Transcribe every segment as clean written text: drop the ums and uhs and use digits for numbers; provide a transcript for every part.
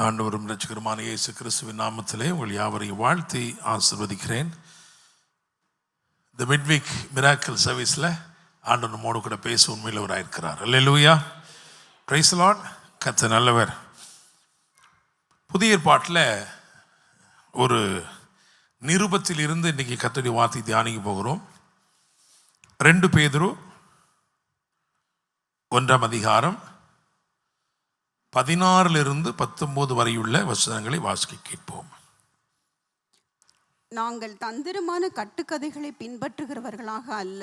ஆண்டவரும் இரட்சகருமான இயேசு கிறிஸ்துவின் நாமத்திலே உங்கள் யாவரையும் வாழ்த்தி ஆசீர்வதிக்கிறேன். இந்த மிட்வீக் மிராக்கிள் சர்வீஸில் ஆண்டவர் நம்மோடு கூட பேச உண்மையில் இருக்கிறார். அல்லேலூயா, பிரைஸ் தி லார்ட். கர்த்தர் நல்லவர். புதிய ஏற்பாட்டில் ஒரு நிருபத்தில் இருந்து இன்றைக்கி கர்த்தருடைய வார்த்தை தியானிக்க போகிறோம். 2 பேதுரு 1ஆம் அதிகாரம் 16 to 19 வரையுள்ள வசனங்களை வாசிக்க கேட்போம். நாங்கள் தந்திரமான கட்டுக்கதைகளை பின்பற்றுகிறவர்களாக அல்ல,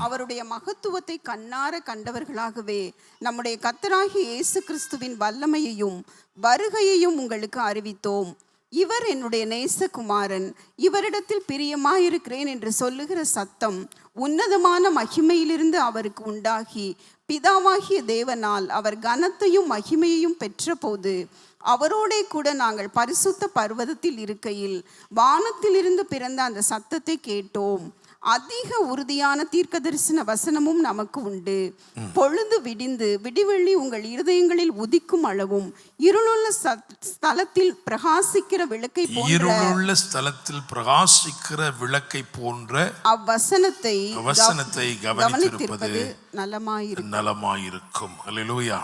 அவருடைய மகத்துவத்தை கண்ணார கண்டவர்களாகவே நம்முடைய கர்த்தராகிய இயேசு கிறிஸ்துவின் வல்லமையையும் வருகையையும் உங்களுக்கு அறிவித்தோம். இவர் என்னுடைய நேசகுமாரன், இவரிடத்தில் பிரியமாயிருக்கிறேன் என்று சொல்லுகிற சத்தம் உன்னதமான மகிமையிலிருந்து அவருக்கு உண்டாகி பிதாவாகிய தேவனால் அவர் கனத்தையும் மகிமையையும் பெற்ற போது அவரோடே கூட நாங்கள் பரிசுத்த பர்வதத்தில் இருக்கையில் வானத்திலிருந்து பிறந்த அந்த சத்தத்தை கேட்டோம். அதிக உறுதியான தீர்க்கதரிசன வசனமும் நமக்கு உண்டு. பொழுது விடிந்து விடிவெள்ளி உங்கள் இருதயங்களில் உதிக்கும் அளவும் இருளுள்ள ஸ்தலத்தில் பிரகாசிக்கிற விளக்கை போன்ற அவ்வசனத்தை கவனித்திருப்பது நலமாயிருக்கும். அல்லேலூயா.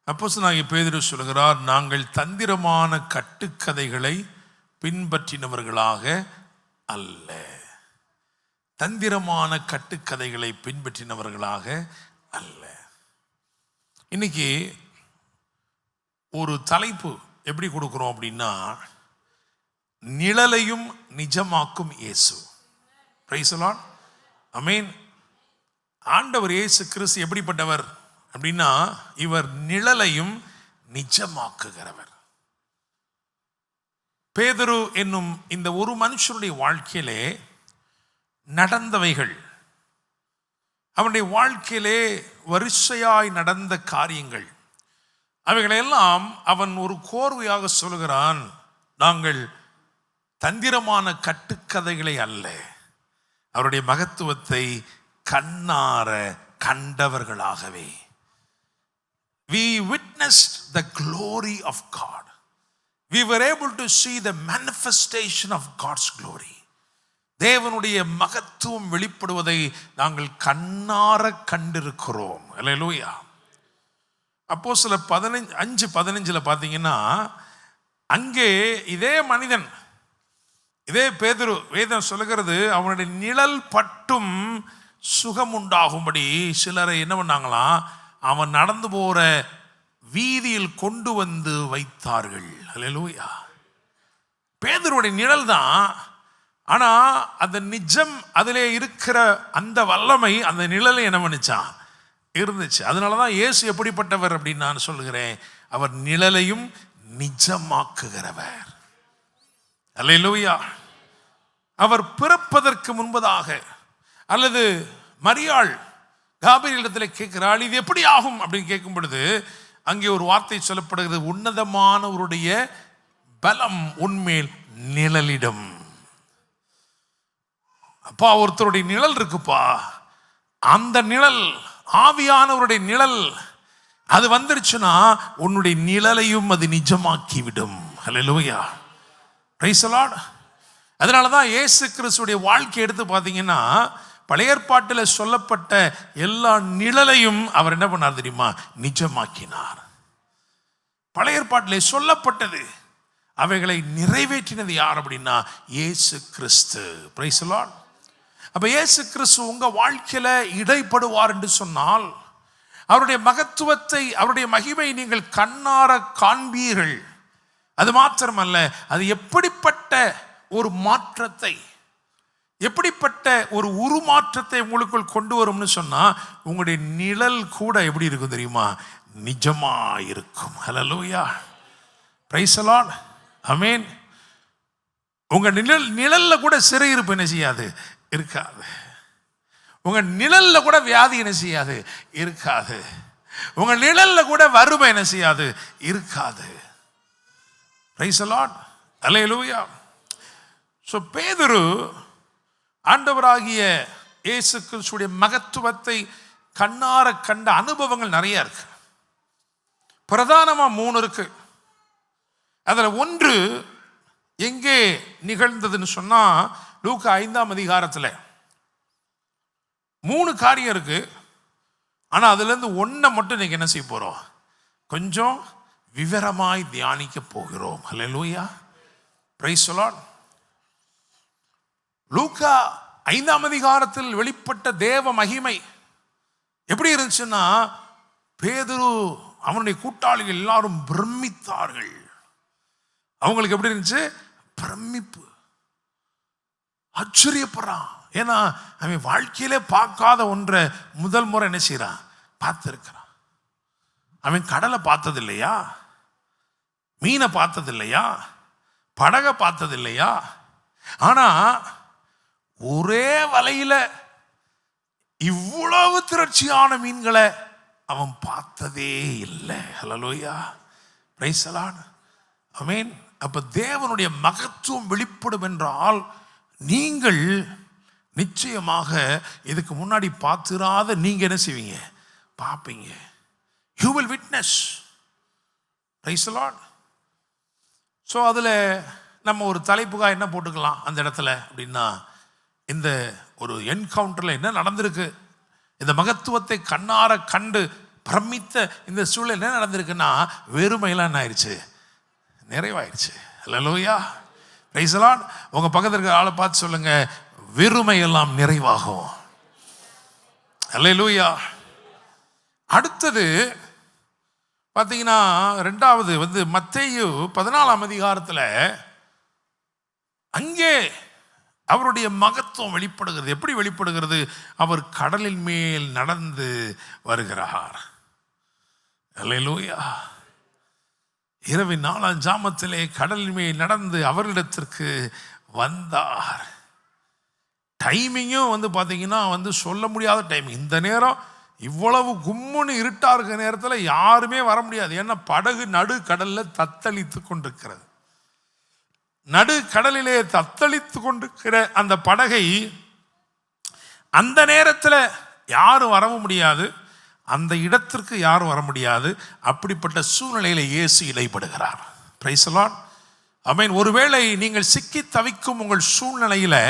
அப்போஸ்தலனாகிய பேதுரு சொல்கிறார், நாங்கள் தந்திரமான கட்டுக்கதைகளை பின்பற்றினவர்களாக அல்ல. தந்திரமான கட்டுக்கதைகளை பின்பற்றினவர்களாக அல்ல. இன்னைக்கு ஒரு தலைப்பு எப்படி கொடுக்குறோம் அப்படின்னா, நிழலையும் நிஜமாக்கும் இயேசு. Praise the lord. ஆமென். ஆண்டவர் இயேசு கிறிஸ்து எப்படிப்பட்டவர் அப்படின்னா, இவர் நிழலையும் நிஜமாக்குகிறவர். பேதுரு என்னும் இந்த ஒரு மனுஷனுடைய வாழ்க்கையிலே நடந்தவைகள், அவனுடைய வாழ்க்கையிலே வரிசையாய் நடந்த காரியங்கள், அவைகளெல்லாம் அவன் ஒரு கோர்வையாக சொல்கிறான். நாங்கள் தந்திரமான கட்டுக்கதைகளை அல்ல, அவருடைய மகத்துவத்தை கண்ணார கண்டவர்களாகவே. We witnessed the glory of God. We were able to see the manifestation of God's glory. தேவனுடைய மகத்துவம் வெளிப்படுவதை நாங்கள் கண்ணார கண்டிருக்கிறோம். அல்லேலூயா. அப்போஸ்தலர் 5:15 பார்த்தீங்கன்னா, அங்கே இதே மனிதன், இதே பேதுரு, வேதம் சொல்லுகிறது, அவனுடைய நிழல் பட்டும் சுகம் உண்டாகும்படி சிலரை என்ன பண்ணாங்களாம், அவன் நடந்து போற வீதியில் கொண்டு வந்து வைத்தார்கள். அல்லேலூயா. பேதுருடைய நிழல் தான், ஆனா அந்த நிஜம், அதிலே இருக்கிற அந்த வல்லமை அந்த நிழலை என்ன பண்ணிச்சான், இருந்துச்சு. அதனாலதான் இயேசு எப்படிப்பட்டவர் அப்படின்னு நான் சொல்லுகிறேன், அவர் நிழலையும் நிஜமாக்குகிறவர். அல்லேலூயா. அவர் பிறப்பதற்கு முன்பதாக, அல்லது மரியாள் காபிரியலிடத்தில் கேட்கிறாள், இது எப்படி ஆகும் அப்படின்னு கேட்கும் பொழுது அங்கே ஒரு வார்த்தை சொல்லப்படுகிறது, உன்னதமானவருடைய பலம் உன்மேல் நிழலிடம். அப்பா, ஒருத்தருடைய நிழல் இருக்குப்பா, அந்த நிழல் ஆவியானவருடைய நிழல் அது வந்துருச்சுன்னா உன்னுடைய நிழலையும் அது நிஜமாக்கி விடும். அல்லேலூயா, பிரைஸ் தி லார்ட். அதனாலதான் இயேசு கிறிஸ்துடைய வாழ்க்கை எடுத்து பார்த்தீங்கன்னா, பழைய ஏற்பாட்டில் சொல்லப்பட்ட எல்லா நிழலையும் அவர் என்ன பண்ணார் தெரியுமா, நிஜமாக்கினார். பழைய ஏற்பாட்டிலே சொல்லப்பட்டது, அவைகளை நிறைவேற்றினது யார் அப்படின்னா இயேசு கிறிஸ்து. Price the Lord. அப்ப இயேசு கிறிஸ்து உங்க வாழ்க்கையில இடைப்படுவார் என்று சொன்னால், அவருடைய மகத்துவத்தை, அவருடைய மகிமை நீங்கள் கண்ணார காண்பீர்கள். அது மாத்திரமல்ல, அது எப்படிப்பட்ட ஒரு மாற்றத்தை, எப்படிப்பட்ட ஒரு உருமாற்றத்தை உங்களுக்குள் கொண்டு வரும்னு சொன்னா, உங்களுடைய நிழல் கூட எப்படி இருக்கும் தெரியுமா, நிஜமா இருக்கும். ஹல்லேலூயா, பிரைஸ் தி லார்ட். ஆமென். உங்க நிழல்ல கூட சிறையிருப்பு என்ன செய்யாது, இருக்காது. உங்க நிழல்ல கூட வியாதி என்ன செய்யாது, இருக்காது. உங்க நிழல்ல கூட வறுமை என்ன செய்யாது, இருக்காது. Price the lord. Hallelujah. So பேதுரு ஆண்டவராகிய இயேசு கிறிஸ்துவின் மகத்துவத்தை கண்ணார கண்ட அனுபவங்கள் நிறைய இருக்கு. பிரதானமா 3 இருக்கு. அதுல ஒன்று எங்கே நிகழ்ந்ததுன்னு சொன்னா லூக்கா 5ஆம் அதிகாரத்தில் 3 காரியம் இருக்கு. ஆனா அதுல இருந்து ஒன்றை மட்டும் நீங்க என்ன செய்ய போறோம், கொஞ்சம் விவரமாய் தியானிக்க போகிறோம். ஹல்லேலூயா, பிரைஸ் தி லார்ட். லூக்கா 5ஆம் அதிகாரத்தில் வெளிப்பட்ட தேவ மகிமை எப்படி இருந்துச்சுன்னா, பேதுரு அவனுடைய கூட்டாளிகள் எல்லாரும் பிரமித்தார்கள். அவங்களுக்கு எப்படி இருந்துச்சு, பிரமிப்பு, ஆச்சரியப்படுறான். ஏன்னா அவன் வாழ்க்கையிலே பார்க்காத ஒன்றை முதல் முறை என்ன செய்யறான், பார்த்திருக்கிறான். அவன் கடலை பார்த்தது இல்லையா, மீனை பார்த்தது இல்லையா, படகை பார்த்தது இல்லையா. ஆனா ஒரே வலையில இவ்வளவு திரட்சியான மீன்களை அவன் பார்த்ததே இல்லை. ஹல்லேலூயா, பிரைஸ் தி லார்ட், ஆமென். அப்ப தேவனுடைய மகத்துவம் வெளிப்படும் என்றால் நீங்கள் நிச்சயமாக இதுக்கு முன்னாடி பார்த்திராத நீங்க என்ன செய்வீங்க, பார்ப்பீங்க. You will witness. Praise the Lord. So அதில் நம்ம ஒரு தலைப்புக்காக என்ன போட்டுக்கலாம் அந்த இடத்துல அப்படின்னா, இந்த ஒரு என்கவுண்டரில் என்ன நடந்திருக்கு, இந்த மகத்துவத்தை கண்ணார கண்டு பிரமித்த இந்த சூழல் என்ன நடந்திருக்குன்னா, வெறுமையெல்லாம் என்ன ஆயிடுச்சு, நிறைவாயிடுச்சு. ஹல்லேலூயா, பிரைஸ் தி லார்ட். உங்க பக்கத்துல இருக்கிற ஆளை பார்த்து சொல்லுங்க, வெறுமையெல்லாம் நிறைவாகும். ஹல்லேலூயா. அடுத்தது பார்த்தீங்கன்னா, 2வது மத்தேயு 14ஆம் அதிகாரத்தில் அங்கே அவருடைய மகத்துவம் வெளிப்படுகிறது. எப்படி வெளிப்படுகிறது, அவர் கடலின் மேல் நடந்து வருகிறார். ஹல்லேலூயா. இரவின் 4ஆம் ஜாமத்திலே கடலின் மேல் நடந்து அவரிடத்திற்கு வந்தார். டைமிங்கும் பார்த்தீங்கன்னா சொல்ல முடியாத டைமிங். இந்த நேரம் இவ்வளவு கும்முன்னு இருட்டா இருக்கிற நேரத்தில் யாருமே வர முடியாது. ஏன்னா படகு நடு கடலில் தத்தளித்து கொண்டிருக்கிறது. நடு கடலிலே தத்தளித்து கொண்டிருக்கிற அந்த படகை அந்த நேரத்தில் யாரும் வரவும் முடியாது, அந்த இடத்திற்கு யாரும் வர முடியாது. அப்படிப்பட்ட சூழ்நிலையில் இயேசு இடைப்படுகிறார். பிரைஸ் தி லார்ட், ஆமென். ஒருவேளை நீங்கள் சிக்கி தவிக்கும் உங்கள் சூழ்நிலையில்,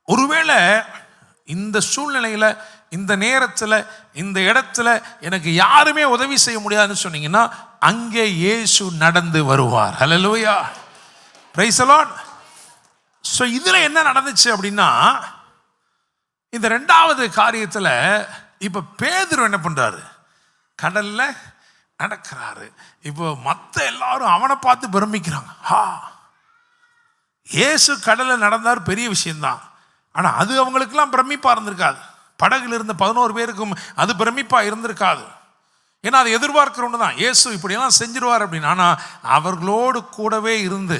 ஒருவேளை இந்த சூழ்நிலையில், இந்த நேரத்தில், இந்த இடத்துல எனக்கு யாருமே உதவி செய்ய முடியாதுன்னு சொன்னீங்கன்னா, அங்கே இயேசு நடந்து வருவார். ஹல்லேலூயா, பிரைஸ் தி லார்ட். ஸோ இதில் என்ன நடந்துச்சு அப்படின்னா, இந்த 2வது காரியத்தில் இப்போ பேதுரு என்ன பண்றாரு, கடல்ல நடக்கிறாரு. இப்போ மற்ற எல்லாரும் அவனை பார்த்து பிரமிக்கிறாங்க. இயேசு கடல்ல நடந்தார், பெரிய விஷயம்தான். ஆனால் அது அவங்களுக்கெல்லாம் பிரமிப்பா இருந்திருக்காது. படகுல இருந்த 11 பேருக்கும் அது பிரமிப்பா இருந்திருக்காது. ஏன்னா அது எதிர்பார்க்கிற ஒன்று தான், இயேசு இப்படியெல்லாம் செஞ்சிருவார் அப்படின்னு. ஆனால் அவர்களோடு கூடவே இருந்து,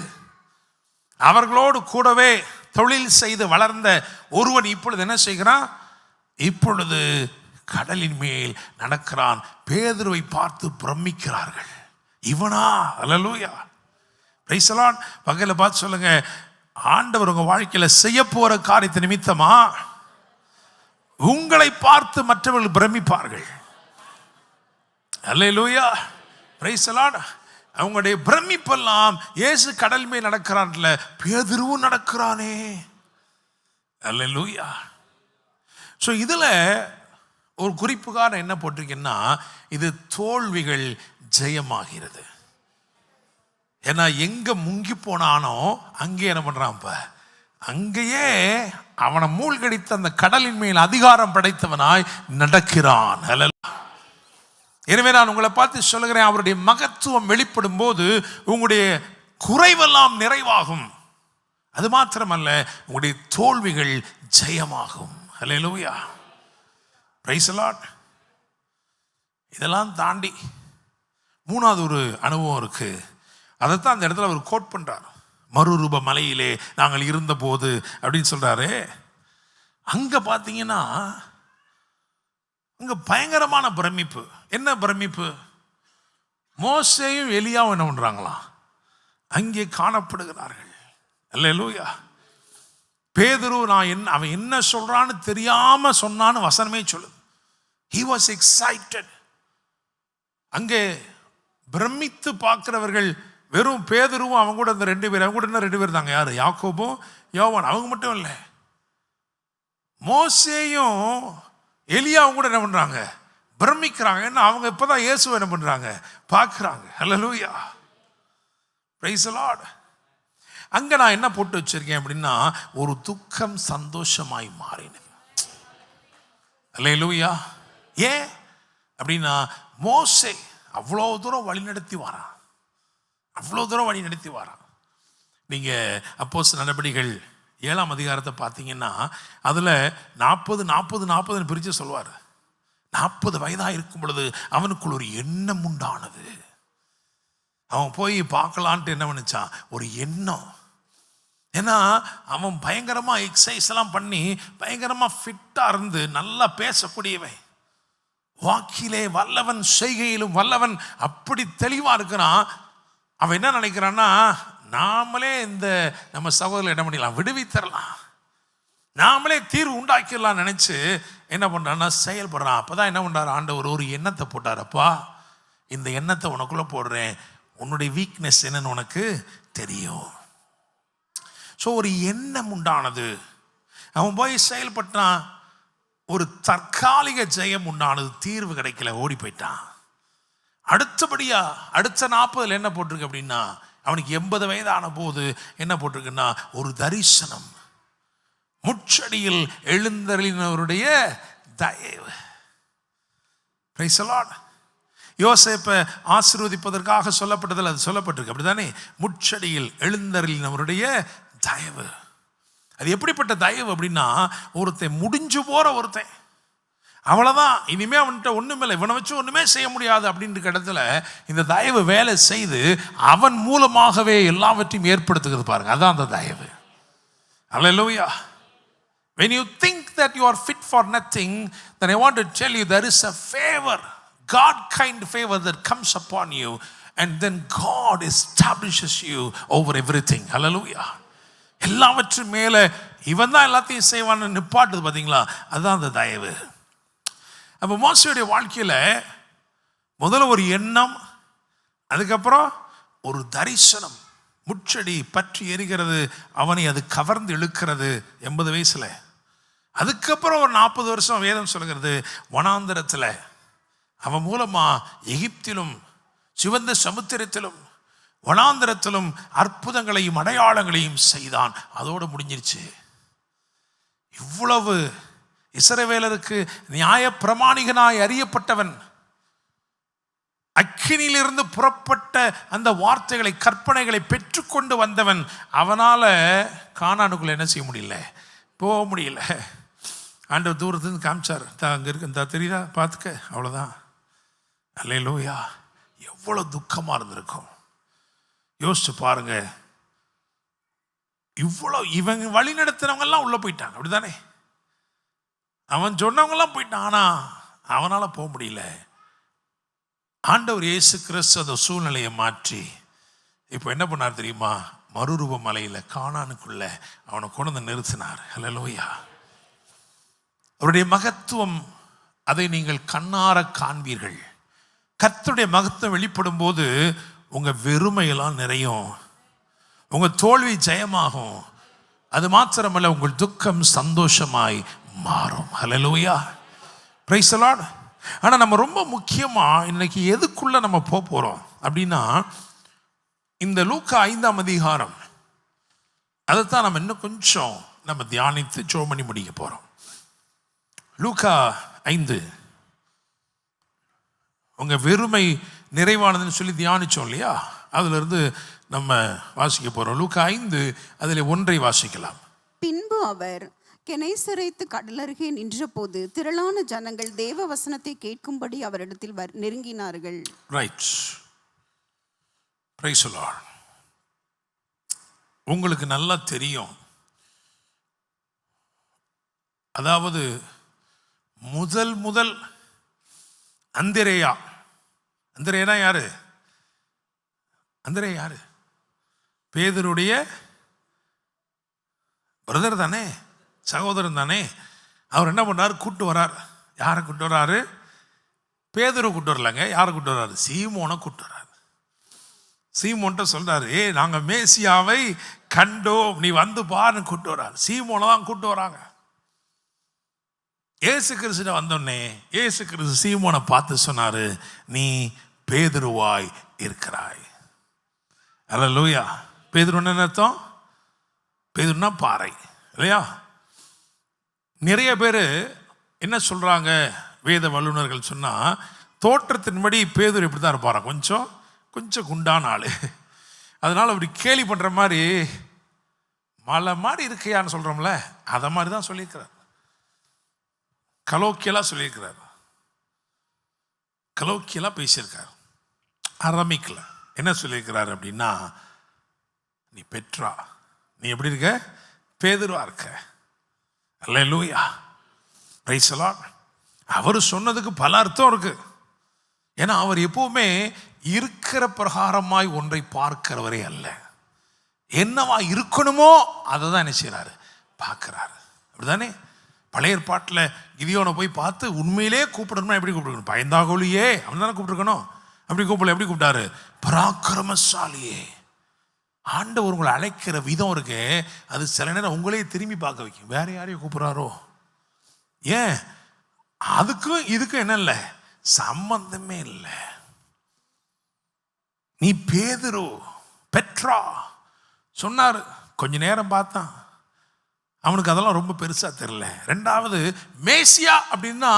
அவர்களோடு கூடவே தொழில் செய்து வளர்ந்த ஒருவன் இப்பொழுது என்ன செய்கிறான், இப்பொழுது கடலின் மேல் நடக்கிறான். பேதுருவை பார்த்து பிரமிக்கிறார்கள். இவனா? ஹல்லேலூயா, பிரைஸ் தி லார்ட். பக்கத்துல பார்த்து சொல்லுங்க, ஆண்டவர் உங்க வாழ்க்கையில செய்ய போற காரியத்தை நிமித்தமா உங்களை பார்த்து மற்றவர்கள் பிரமிப்பார்கள். ஹல்லேலூயா, பிரைஸ் தி லார்ட். அவங்களுடைய பிரமிப்பெல்லாம் இயேசு கடல் மேல் நடக்கிறான்ல, பேதுருவும் நடக்கிறானே. ஹல்லேலூயா. ஸோ இதில் ஒரு குறிப்புக்கான என்ன போட்டிருக்கேன்னா, இது தோல்விகள் ஜெயமாகிறது. ஏன்னா எங்க முங்கி போனானோ அங்கே என்ன பண்றான், இப்ப அங்கேயே அவனை மூழ்கடித்த அந்த கடலின் மேல் அதிகாரம் படைத்தவனாய் நடக்கிறான். எனவே நான் உங்களை பார்த்து சொல்லுகிறேன், அவருடைய மகத்துவம் வெளிப்படும் போது உங்களுடைய குறைவெல்லாம் நிறைவாகும். அது மாத்திரமல்ல, உங்களுடைய தோல்விகள் ஜெயமாகும். ஹல்லேலூயா, பிரைஸ் தி லார்ட். இதெல்லாம் தாண்டி 3வது ஒரு அனுபவம் இருக்கு. அதைத்தான் அந்த இடத்துல அவர் கோட் பண்றார். மறுரூப மலையிலே நாங்கள் இருந்தபோது அப்படின்னு சொல்றாரு. அங்க பார்த்தீங்கன்னா அங்க பயங்கரமான பிரமிப்பு. என்ன பிரமிப்பு? மோசேயும் எலியாவும் என்ன பண்றாங்களா, அங்கே காணப்படுகிறார்கள். அல்லேலூயா. பேதுரு அவன் என்ன சொல்றான்னு தெரியாம சொன்னான்னு வசனமே சொல்லு. He was excited. அங்கே பிரமித்து பார்க்கிறவர்கள் வெறும் பேதுருவும் அவங்க கூட இந்த 2 பேர், அவங்க கூட இன்னும் 2 பேர் தாங்க. யாரு? யாக்கோபும் யோவான். அவங்க மட்டும் இல்லை, மோசேயும் எலியாவும் கூட என்ன பண்றாங்க? பிரமிக்கிறாங்க. என்ன, அவங்க இப்பதான் இயேசுவை என்ன பண்றாங்க? பார்க்கறாங்க. ஹல்லேலூயா, பிரைஸ் தி லார்ட். அங்க நான் என்ன போட்டு வச்சிருக்கேன் அப்படின்னா, ஒரு துக்கம் சந்தோஷமாய் மாறினது. ஹல்லேலூயா. ஏன் அப்படின்னா, மோசே அவ்வளோ தூரம் வழி நடத்தி வரான், அவ்வளோ தூரம் வழி நடத்தி வரான். நீங்க அப்போஸ்தலர் நடபடிகள் 7ஆம் அதிகாரத்தை பார்த்தீங்கன்னா, அதில் 40 பிரித்து சொல்வார். 40 வயதாக இருக்கும் பொழுது அவனுக்குள் ஒரு எண்ணம் உண்டானது. அவன் போய் பார்க்கலான்ட்டு என்ன பண்ணிச்சான்? ஒரு எண்ணம். ஏன்னா அவன் பயங்கரமாக எக்ஸசைஸ் எல்லாம் பண்ணி பயங்கரமாக ஃபிட்டாக இருந்து நல்லா பேசக்கூடியவன், வாக்கிலே வல்லவன், செய்கையிலும் வல்லவன், அப்படி தெளிவாக இருக்கிறான். அவன் என்ன நினைக்கிறான்னா, நாமளே இந்த நம்ம சகோதரர் என்ன பண்ணிடலாம்? விடுவித்தரலாம், நாமளே தீர்வு உண்டாக்கிடலாம் நினைச்சு என்ன பண்றான்னா செயல்படுறான். அப்பதான் என்ன பண்றாரு? ஆண்டவர் ஒரு எண்ணத்தை போட்டாரப்பா, இந்த எண்ணத்தை உனக்குள்ள போடுறேன், உன்னுடைய வீக்னஸ் என்னன்னு உனக்கு தெரியும். ஸோ ஒரு எண்ணம் உண்டானது. அவன் போய் செயல்பட்டான். ஒரு தற்காலிக ஜெயம் உண்டானது, தீர்வு கிடைக்கல, ஓடி போயிட்டான். அடுத்தபடியா அடுத்த 40 என்ன போட்டிருக்கு அப்படின்னா, அவனுக்கு 80 வயதான போது என்ன போட்டிருக்குன்னா, ஒரு தரிசனம், முச்சடியில் எழுந்தருளினவருடைய தயவு. Price the Lord. யோசேப்பை ஆசீர்வதிப்பதற்காக சொல்லப்பட்டதில் அது சொல்லப்பட்டிருக்கு, அப்படிதானே? முச்சடியில் எழுந்தருளினவருடைய தயவு. அது எப்படிப்பட்ட தயவு அப்படின்னா, ஒருத்தன் முடிஞ்சு போற ஒருத்தன், அவ்வளவுதான், இனிமே அவன்கிட்ட ஒண்ணுமில்லை, இவனை வச்சு ஒண்ணுமே செய்ய முடியாது அப்படின்ற இடத்துல இந்த தயவு வேலை செய்து அவன் மூலமாகவே எல்லாவற்றையும் ஏற்படுத்துகிறது. பாருங்க, அதான் அந்த தயவு. ஹல்லேலூயா. When you think that you are fit for nothing, then I want to tell you there is a favor, God kind favor that comes upon you, and then God establishes you over everything. Hallelujah. எல்லாவற்றும் மேல இவன் தான் எல்லாத்தையும் செய்வான்னு நிப்பாட்டுது பார்த்தீங்களா? அதுதான் அந்த தயவு. அப்போ மோசேயுடைய வாழ்க்கையில் முதல்ல ஒரு எண்ணம், அதுக்கப்புறம் ஒரு தரிசனம், முச்செடி பற்றி எரிகிறது, அவனை அது கவர்ந்து இழுக்கிறது 80 வயசுல. அதுக்கப்புறம் ஒரு 40 வருஷம் வேதம் சொல்கிறது வனாந்தரத்தில் அவன் மூலமா எகிப்திலும் சிவந்த சமுத்திரத்திலும் வனாந்தரத்திலும் அற்புதங்களையும் அடையாளங்களையும் செய்தான். அதோடு முடிஞ்சிருச்சு. இவ்வளவு இஸ்ரவேலருக்கு நியாய பிரமாணிகனாய் அறியப்பட்டவன், அக்கினியிலிருந்து புறப்பட்ட அந்த வார்த்தைகளை, கற்பனைகளை பெற்றுக்கொண்டு வந்தவன், அவனால கானானுக்குள்ள என்ன செய்ய முடியல? போக முடியல. ஆண்டவர் தூரத்துலேருந்து காமிச்சார், அங்கே இருக்கு, இந்த தெரியுதா, பார்த்துக்க, அவ்வளோதான். அல்லேலூயா. எவ்வளோ துக்கமாக இருந்திருக்கும் யோசிச்சு பாருங்க. இவ்வளோ இவங்க வழி நடத்தினவங்க எல்லாம் உள்ள போயிட்டாங்க, அப்படிதானே? அவன் சொன்னவங்கெல்லாம் போயிட்டான், ஆனால் அவனால் போக முடியல. ஆண்டவர் இயேசு கிறிஸ்து அந்த சூழ்நிலையை மாற்றி இப்போ என்ன பண்ணார் தெரியுமா? மறுரூப மலையில் கானானுக்குள்ள அவனை கொண்டு வந்து நிறுத்தினார். ஹல்லேலூயா. அவருடைய மகத்துவம், அதை நீங்கள் கண்ணார காண்பீர்கள். கர்த்தருடைய மகத்துவம் வெளிப்படும் போது உங்க வெறுமையெல்லாம் நிறையும், உங்க தோல்வி ஜெயமாகும். அது மாத்திரமல்ல, உங்கள் துக்கம் சந்தோஷமாய் மாறும். ஹல்லேலூயா, பிரைஸ் தி லார்ட். ஆனால் நம்ம ரொம்ப முக்கியமாக இன்னைக்கு எதுக்குள்ள நம்ம போகிறோம் அப்படின்னா, இந்த லூக்கா 5ஆம் அதிகாரம், அதைத்தான் நம்ம இன்னும் கொஞ்சம் நம்ம தியானித்து ஜெபம் பண்ணி முடிக்க போகிறோம். லூக்கா 5, உங்க வெறுமை நிறைவானதுன்னு சொல்லி தியானிச்சோம் இல்லையா? அதுல இருந்து நம்ம வாசிக்க போறோம். லூக்கா 5 அதில் 1 வாசிக்கலாம். பின்பு அவர் கெனைசரேத்து கடலருகே நின்றபோது திரளான ஜனங்கள் தேவ வசனத்தை கேட்கும்படி அவரிடத்தில் நெருங்கினார்கள். Right, praise the lord. உங்களுக்கு நல்லா தெரியும், அதாவது முதல் அந்திரேயா யாரு? அந்திரேயா யாரு? பேதுருடைய பிரதர் தானே, சகோதரன் தானே. அவர் என்ன பண்ணார்? கூட்டு வரார். யாரை கூட்டு வராரு? பேதுரு கூட்டு வரலங்க. யாரை கூட்டு வராரு? சீமோனை கூட்டு வராரு. சீமோன்ட்ட சொல்றாரு, நாங்க மேசியாவை கண்டோம், நீ வந்து பாருன்னு கூட்டு வர்றாரு. சீமோனை தான் கூட்டு வராங்க. ஏசு கிறிஸ்து வந்தோடனே ஏசு கிறிஸ்து சீமோனை பார்த்து சொன்னாரு, நீ பேதுருவாய் இருக்கிறாய். அல்லேலூயா. பேதுருன்னு என்ன அர்த்தம்? பேதுருன்னா பாறை இல்லையா? நிறைய பேர் என்ன சொல்றாங்க, வேத வல்லுநர்கள் சொன்னா, தோற்றத்தின்படி பேதுரு இப்படி தான் இருப்பாரா, கொஞ்சம் கொஞ்சம் குண்டான ஆளு. அதனால அப்படி கேலி பண்ற மாதிரி மலை மாதிரி இருக்கையான்னு சொல்றோம்ல, அதை மாதிரி தான் சொல்லியிருக்கிறார். கலோக்கியலா சொல்லியிருக்கிறார், கலோக்கியலா பேசியிருக்கார். அரமிக்கல என்ன சொல்லியிருக்கிறார் அப்படின்னா, நீ பெட்ரா, நீ எப்படி இருக்க? பேதுருவா இருக்க. அல்லேலூயா, பிரைஸ் தி லார்ட். அவர் சொன்னதுக்கு பல அர்த்தம் இருக்கு. ஏன்னா அவர் எப்பவுமே இருக்கிற பிரகாரமாய் ஒன்றை பார்க்கிறவரே அல்ல, என்னவா இருக்கணுமோ அதை தான் என்ன செய்யறாரு, பார்க்கிறாரு. அப்படிதானே? பழைய ஏற்பாட்டில் கிதியோனை போய் பார்த்து உண்மையிலே கூப்பிடணும்னா எப்படி கூப்பிடணும்? பயந்தாகொலியே அவன் தானே கூப்பிட்டுருக்கணும். அப்படி கூப்பிடல, எப்படி கூப்பிட்டாரு? பராக்கிரமசாலியே. ஆண்டவர் உங்களை அழைக்கிற விதம் இருக்கு, அது சில நேரம் உங்களையே திரும்பி பார்க்க வைக்கும். வேற யாரையும் கூப்பிடுறாரோ? ஏன்? அதுக்கும் இதுக்கும் என்ன இல்லை, சம்பந்தமே இல்லை. நீ பேதுரு, பெட்ரா சொன்னார். கொஞ்ச நேரம் பார்த்தான், அவனுக்கு அதெல்லாம் ரொம்ப பெருசா தெரியல. ரெண்டாவது, மேசியா அப்படின்னா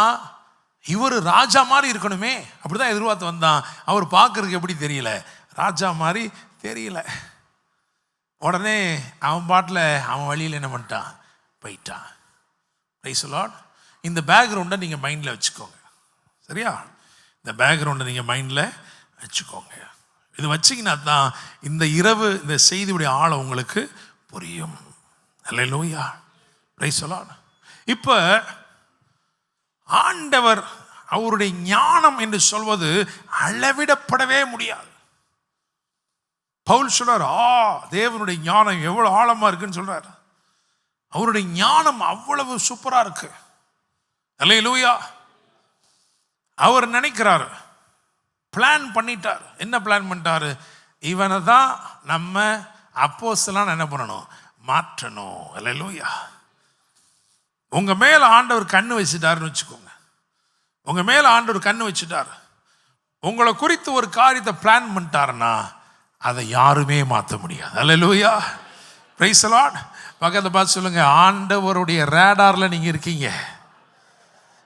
இவர் ராஜா மாதிரி இருக்கணுமே, அப்படிதான் எதிர்பார்த்து வந்தான். அவர் பார்க்கறதுக்கு எப்படி தெரியல, ராஜா மாதிரி தெரியல. உடனே அவன் பாட்டில் அவன் வழியில் என்ன பண்ணிட்டான், போயிட்டான். Price the Lord. இந்த பேக்ரவுண்டை நீங்கள் மைண்டில் வச்சுக்கோங்க, சரியா? இந்த பேக்ரவுண்டை நீங்கள் மைண்டில் வச்சுக்கோங்க. இது வச்சிங்கன்னா தான் இந்த இரவு இந்த செய்தியுடைய ஆழம் உங்களுக்கு புரியும். அல்லேலூயா, பிரைஸ் தி லார்ட். இப்போ ஆண்டவர் அவருடைய ஞானம் என்று சொல்வது அளவிடப்படவே முடியாது. பவுல் சொல்றார், தேவனுடைய ஞானம் எவ்வளவு ஆழமா இருக்குன்னு சொல்றார். அவருடைய ஞானம் அவ்வளவு சூப்பரா இருக்கு. அல்லேலூயா. அவர் நினைக்கிறார், பிளான் பண்ணிட்டார். என்ன பிளான் பண்ணிட்டாரு? இவனை தான் நம்ம அப்போஸ்தலனா என்ன பண்ணணும், மாற்றணும். அல்லேலூயா. உங்க மேல ஆண்டவர் கண்ணு வச்சுட்டாருன்னு வச்சுக்கோங்க. உங்க மேல ஆண்டவர் கண்ணு வச்சுட்டார், உங்களை குறித்து ஒரு காரியத்தை பிளான் பண்ணிட்டாருன்னா அதை யாருமே மாற்ற முடியாது. அல்லேலூயா, பிரைஸ் தி லார்ட். பக்கத்துல பார்த்து சொல்லுங்க, ஆண்டவருடைய ரேடார்ல நீங்க இருக்கீங்க,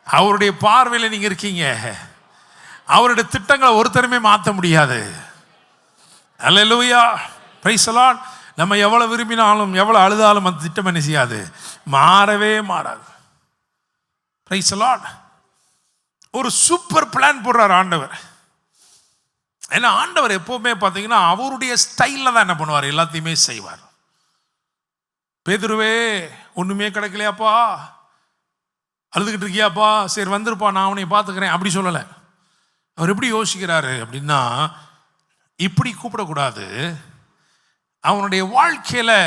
அவருடைய பார்வையில் நீங்க இருக்கீங்க. அவருடைய திட்டங்களை ஒருத்தருமே மாற்ற முடியாது. அல்லேலூயா, பிரைஸ் தி லார்ட். நம்ம எவ்வளவு விரும்பினாலும் எவ்வளவு அழுதாலும் அந்த திட்டம் என்ன செய்யாது, மாறவே மாறாது. Price the Lord. ஒரு சூப்பர் பிளான் போடுறார் ஆண்டவர். ஏன்னா ஆண்டவர் எப்பவுமே பார்த்தீங்கன்னா அவருடைய ஸ்டைலில் தான் என்ன பண்ணுவார், எல்லாத்தையுமே செய்வார். பேதுருவே ஒன்றுமே கிடைக்கலையாப்பா, அழுதுகிட்டு இருக்கியாப்பா, சரி வந்துருப்பா, நான் அவனை பார்த்துக்கிறேன், அப்படி சொல்லலை. அவர் எப்படி யோசிக்கிறாரு அப்படின்னா, இப்படி கூப்பிடக்கூடாது. அவனுடைய வாழ்க்கையில்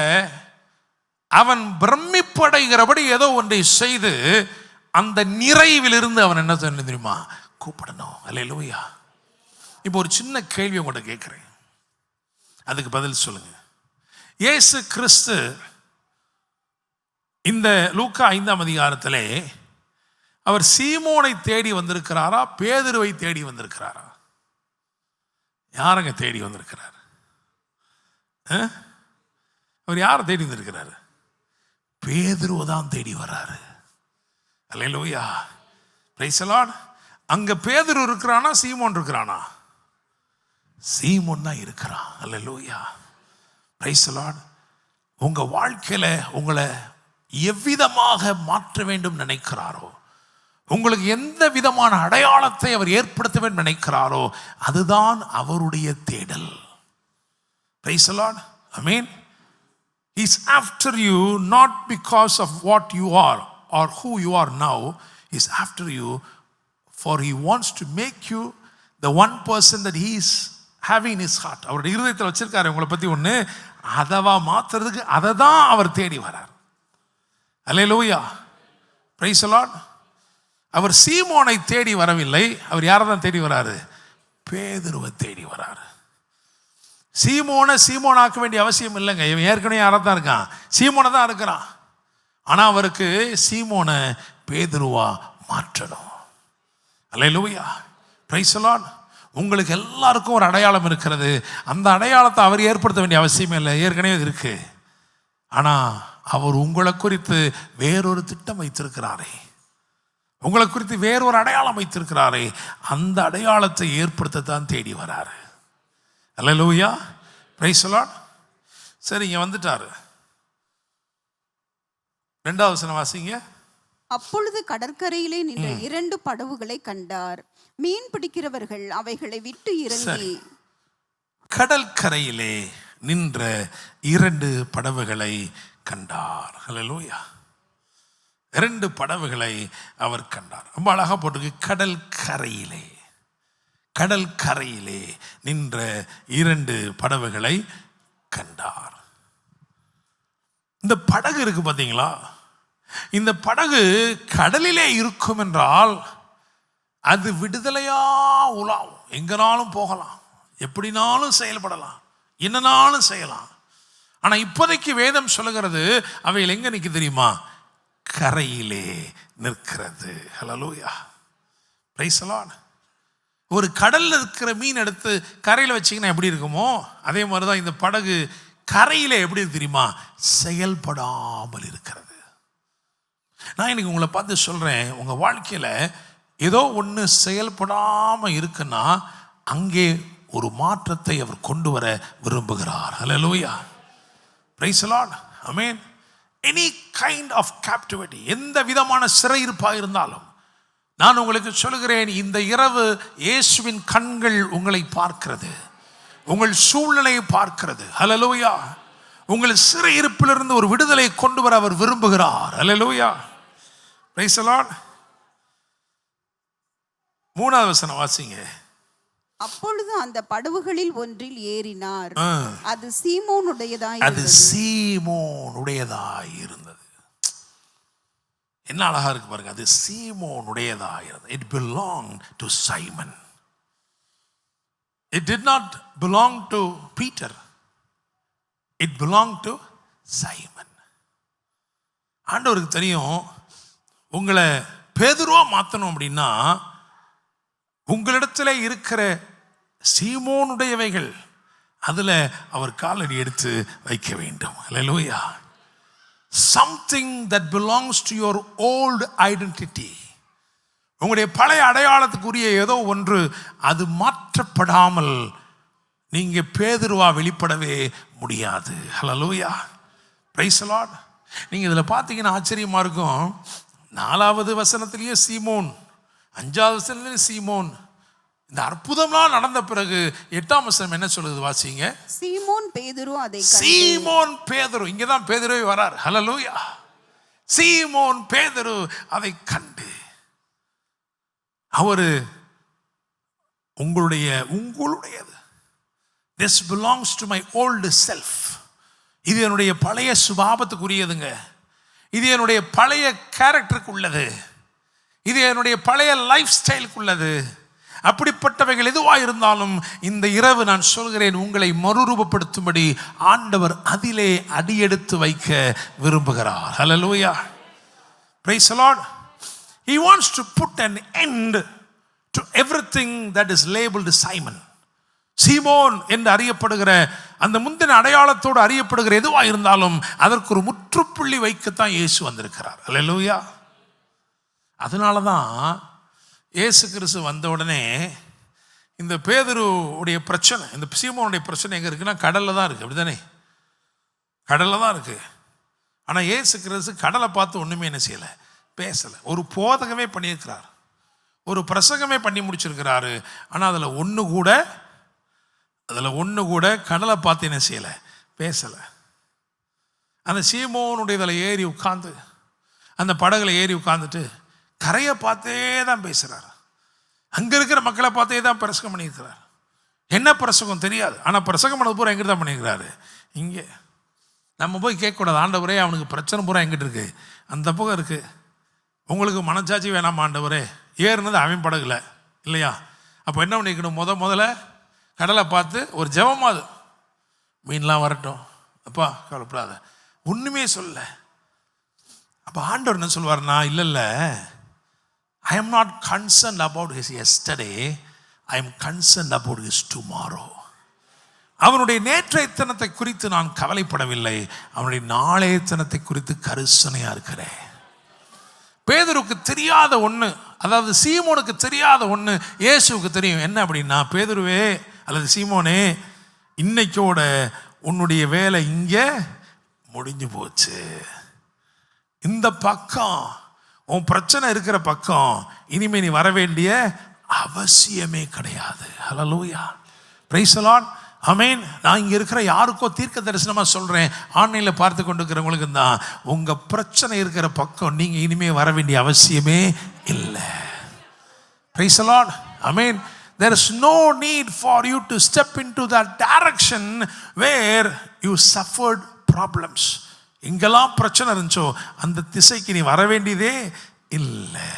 அவன் பிரமிப்படைகிறபடி ஏதோ ஒன்றை செய்து அந்த நிறைவிலிருந்து அவன் என்ன சொன்ன தெரியுமா, கூப்பிடணும். அல்லேலூயா. இப்போ ஒரு சின்ன கேள்வி உங்கள்கிட்ட கேட்குறேன், அதுக்கு பதில் சொல்லுங்க. இயேசு கிறிஸ்து இந்த லூக்கா 5ஆம் அதிகாரத்திலே அவர் சீமோனை தேடி வந்திருக்கிறாரா, பேதுருவை தேடி வந்திருக்கிறாரா? யாரங்க தேடி வந்திருக்கிறார்? அவர் யாரை தேடி வந்திருக்கிறாரு? பேதுருவை தான் தேடி வர்றாரு. அல்லேலூயா, பிரைஸ் தி லார்ட். அங்க பேதுரு இருக்கிறானா, சீமோன் இருக்கிறானா? சீமோன் தான் இருக்கிறான். அல்லேலூயா, பிரைஸ் தி லார்ட். உங்க வாழ்க்கையில உங்களை எவ்விதமாக மாற்ற வேண்டும் நினைக்கிறாரோ, உங்களுக்கு எந்த விதமான அடையாளத்தை அவர் ஏற்படுத்த வேண்டும் நினைக்கிறாரோ, அதுதான் அவருடைய தேடல். Price the lord. Amen. He is after you not because of what you are or who you are now. He is after you for he wants to make you the one person that he is having in his heart. அவருடைய இருதயத்தில் வச்சிருக்காரு உங்களை பத்தி ஒன்று, அதவா மாத்துறதுக்கு அதை தான் அவர் தேடி வரார். அல்லேலூயா, பிரைஸ் தி லார்ட். அவர் சீமோனை தேடி வரவில்லை, அவர் யாரை தான் தேடி வராரு? பேதுருவை தேடி வராரு. சீமோனாக்க வேண்டிய அவசியம் இல்லைங்க. இவன் ஏற்கனவே யாராக தான் இருக்கான், சீமோனை தான் இருக்கிறான். ஆனால் அவருக்கு சீமோனை பேதுருவா மாற்றணும். அல்லேலூயா, பிரைஸ் தி லார்ட். உங்களுக்கு எல்லாருக்கும் ஒரு அடையாளம் இருக்கிறது. அந்த அடையாளத்தை அவர் ஏற்படுத்த வேண்டிய அவசியமே இல்லை, ஏற்கனவே அது இருக்கு. ஆனால் அவர் உங்களை குறித்து வேறொரு திட்டம் வைத்திருக்கிறாரே, உங்களை குறித்து வேறொரு அடையாளம் வைத்திருக்கிறாரே, அந்த அடையாளத்தை ஏற்படுத்தத்தான் தேடி வராரு. அல்லேலூயா, பிரைஸ் தி லார்ட். சரி, இங்க வந்துட்டாரு. 2வது வசனம் வாசிங்க. அப்பொழுது கடற்கரையிலே நின்ற 2 படவுகளை கண்டார். மீன் பிடிக்கிறவர்கள் அவைகளை விட்டு இறங்கி. கடற்கரையிலே நின்ற 2 படவுகளை கண்டார். அல்லேலூயா, 2 படவுகளை அவர் கண்டார். ரொம்ப அழகா போட்டிருக்கு, கடற்கரையிலே. கடற்கரையிலே நின்ற 2 படவுகளை கண்டார். இந்த படகு இருக்கு பார்த்தீங்களா, இந்த படகு கடலிலே இருக்கும் என்றால் அது விடுதலையா உலாவும், எங்கனாலும் போகலாம், எப்படினாலும் செயல்படலாம், என்னனாலும் செய்யலாம். ஆனால் இப்போதைக்கு வேதம் சொல்லுகிறது அவைகள் எங்க நிற்க தெரியுமா, கரையிலே நிற்கிறது. ஹல்லேலூயா, பிரைஸ் தி லார்ட். ஒரு கடல்ல இருக்கிற மீன் எடுத்து கரையில் வச்சிங்கன்னா எப்படி இருக்குமோ அதே மாதிரி தான் இந்த படகு கரையிலே எப்படி தெரியுமா, செயல்படாமல் இருக்கிறது. நான் இன்னைக்கு உங்களை பார்த்து சொல்றேன், உங்க வாழ்க்கையில ஏதோ ஒன்று செயல்படாமல் இருக்குன்னா அங்கே ஒரு மாற்றத்தை அவர் கொண்டு வர விரும்புகிறார். Hallelujah, praise the lord, amen. Any kind of captivity, எந்த விதமான சிறையிருப்பாக இருந்தாலும் நான் உங்களுக்கு சொல்கிறேன், இந்த இரவு இயேசுவின் கண்கள் உங்களை பார்க்கிறது, உங்கள் சூழ்நிலையை பார்க்கிறது. ஹல்லேலூயா, உங்கள் சிறையிருப்பிலிருந்து ஒரு விடுதலை கொண்டு வர அவர் விரும்புகிறார். Hallelujah, praise the Lord. 3வது வசனம் வாசிங்க. அப்பொழுது அந்த படவுகளில் ஒன்றில் ஏறினார். அது சீமோனுடையதாய் இருந்தது. என்ன அழகா இருக்கு பாருங்க, அது சீமோனுடையதாய் இருந்தது. It belonged to Simon. It did not belong to Peter. It belonged to Simon. ஆண்டவருக்கு தெரியும், உங்களை பேதுருவா மாற்றணும் அப்படின்னா உங்களிடத்தில் இருக்கிற சீமோனுடையவைகள் அதில் அவர் காலடி எடுத்து வைக்க வேண்டும். அல்லேலூயா, something that belongs to your old identity, உங்களுடைய பழைய அடையாளத்துக்குரிய ஏதோ ஒன்று அது மாற்றப்படாமல் நீங்க பேதுருவா வெளிப்படவே முடியாது. ஹல்லேலூயா, பிரைஸ் தி லார்ட். நீங்க இதில் பார்த்தீங்கன்னா ஆச்சரியமா இருக்கும், 4வது வசனத்திலேயே சீமோன், 5வது வசனத்திலேயே சீமோன். இந்த அற்புதம்லாம் நடந்த பிறகு 8ஆம் வசனம் என்ன சொல்லுது வாசிங்க. சீமோன் பேதுரு அதை சீமோன் பேதுரு, இங்க தான் பேதுருவே வரார். ஹல்லேலூயா, சீமோன் பேதுரு அதை கண்டு அவரு உங்களுடையது, this belongs to my old self, இது என்னுடைய பழைய சுபாவத்துக்குரியதுங்க, இது என்னுடைய பழைய கேரக்டருக்கு உள்ளது, இது என்னுடைய பழைய லைஃப் ஸ்டைலுக்கு உள்ளது. அப்படிப்பட்டவைகள் எதுவாக இருந்தாலும் இந்த இரவு நான் சொல்கிறேன், உங்களை மறுரூபப்படுத்தும்படி ஆண்டவர் அதிலே அடியெடுத்து வைக்க விரும்புகிறார். Hallelujah, praise the lord. He wants to put an end to everything that is labeled Simon. சீமோன் என்று அறியப்படுகிற அந்த முந்தின அடையாளத்தோடு அறியப்படுகிற எதுவாக இருந்தாலும் அதற்கு ஒரு முற்றுப்புள்ளி வைக்கத்தான் இயேசு வந்திருக்கிறார். அல்லேலூயா. அதனால தான் இயேசு கிறிஸ்து வந்த உடனே இந்த பேதுருவுடைய பிரச்சனை, இந்த சீமோனுடைய பிரச்சனை எங்கே இருக்குன்னா கடலில் தான் இருக்குது. அப்படி தானே, கடலில் தான் இருக்குது. ஆனால் இயேசு கிறிஸ்து கடலை பார்த்து ஒன்றுமே என்ன செய்யலை, பேசலை. ஒரு போதகமே பண்ணியிருக்கிறார், ஒரு பிரசங்கமே பண்ணி முடிச்சிருக்கிறாரு. ஆனால் அதில் ஒன்று கூட கடலை பார்த்து என்ன செய்யலை, பேசலை. அந்த சீமோனுடைய இதில் ஏறி உட்கார்ந்து, அந்த படகுல ஏறி உட்கார்ந்துட்டு கரையை பார்த்தே தான் பேசுகிறார். அங்கே இருக்கிற மக்களை பார்த்தே தான் பிரசங்கம் பண்ணியிருக்கிறார். என்ன பிரசங்கம் தெரியாது, ஆனால் பிரசங்கம் பண்ணது பூரா எங்கிட்ட தான் பண்ணியிருக்கிறாரு. இங்கே நம்ம போய் கேட்கக்கூடாது, ஆண்டவரே அவனுக்கு பிரச்சனை பூரா எங்கிட்ட இருக்குது, அந்த பக்கம் இருக்குது, உங்களுக்கு மனச்சாட்சி வேணாம் ஆண்டவரே, ஏறுனது அவன் படகுல இல்லையா? அப்போ என்ன பண்ணிக்கணும், முதல்ல கடலை பார்த்து ஒரு ஜெபமாது மீன்லாம் வரட்டும், அப்பா கவலைப்படாத, ஒன்றுமே சொல்ல. அப்போ ஆண்டவர் என்ன சொல்வார்னா, இல்லை, I am not concerned about his yesterday, I am concerned about his tomorrow. அவனுடைய நேற்றைத்தனத்தை குறித்து நான் கவலைப்படவில்லை, அவனுடைய நாளையத்தனத்தை குறித்து கரிசனையா இருக்கிறேன். பேதுருக்கு தெரியாத ஒன்று, அதாவது சீமோனுக்கு தெரியாத ஒன்று இயேசுவுக்கு தெரியும். என்ன அப்படின்னா, பேதுருவே அல்லது சீமோனே, இன்னைக்கோட உன்னுடைய வேலை இங்கே முடிஞ்சு போச்சு. இந்த பக்கம் உன் பிரச்சனை இருக்கிற பக்கம் இனிமே நீ வர வேண்டிய அவசியமே கிடையாது. ஹல்லேலூயா, பிரைஸ் தி லார்ட், ஆமென். நான் இங்கே இருக்கிற யாருக்கோ தீர்க்க தரிசனமாக சொல்கிறேன், ஆன்லைனில் பார்த்து கொண்டு இருக்கிறவங்களுக்கு தான், உங்கள் பிரச்சனை இருக்கிற பக்கம் நீங்கள் இனிமேல் வர வேண்டிய அவசியமே இல்லை. Price the lord, amen. There is no need for you to step into that direction where you suffered problems. எங்கெல்லாம் பிரச்சனை இருந்துச்சோ அந்த திசைக்கு நீ வர வேண்டியதே இல்லை.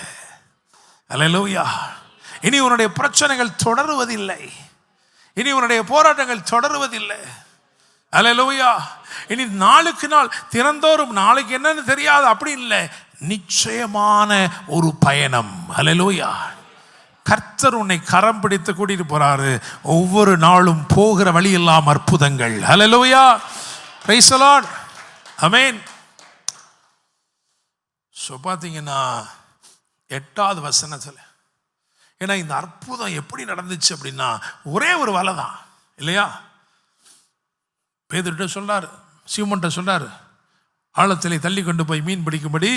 அல்லேலூயா. இனி உன்னுடைய பிரச்சனைகள் தொடருவதில்லை, இனி உன்னுடைய போராட்டங்கள் தொடருவதில்லை. அல்லேலூயா. இனி நாளுக்கு நாள் தினந்தோறும் நாளைக்கு என்னன்னு தெரியாது அப்படி இல்லை, நிச்சயமான ஒரு பயணம். அல்லேலூயா. கர்த்தர் உன்னை கரம் பிடித்து கூட்டிட்டு போறாரு. ஒவ்வொரு நாளும் போகிற வழி எல்லாம் அற்புதங்கள். Hallelujah, praise the lord, amen. So பார்த்தீங்கன்னா 8வது வசனத்தில், ஏன்னா இந்த அற்புதம் எப்படி நடந்துச்சு அப்படின்னா, ஒரே ஒரு வலை தான் இல்லையா. பேதுருட்ட சொல்றாரு, சீமோன்ட்ட சொல்றாரு, ஆழத்திலே தள்ளி கொண்டு போய் மீன் பிடிக்கும்படி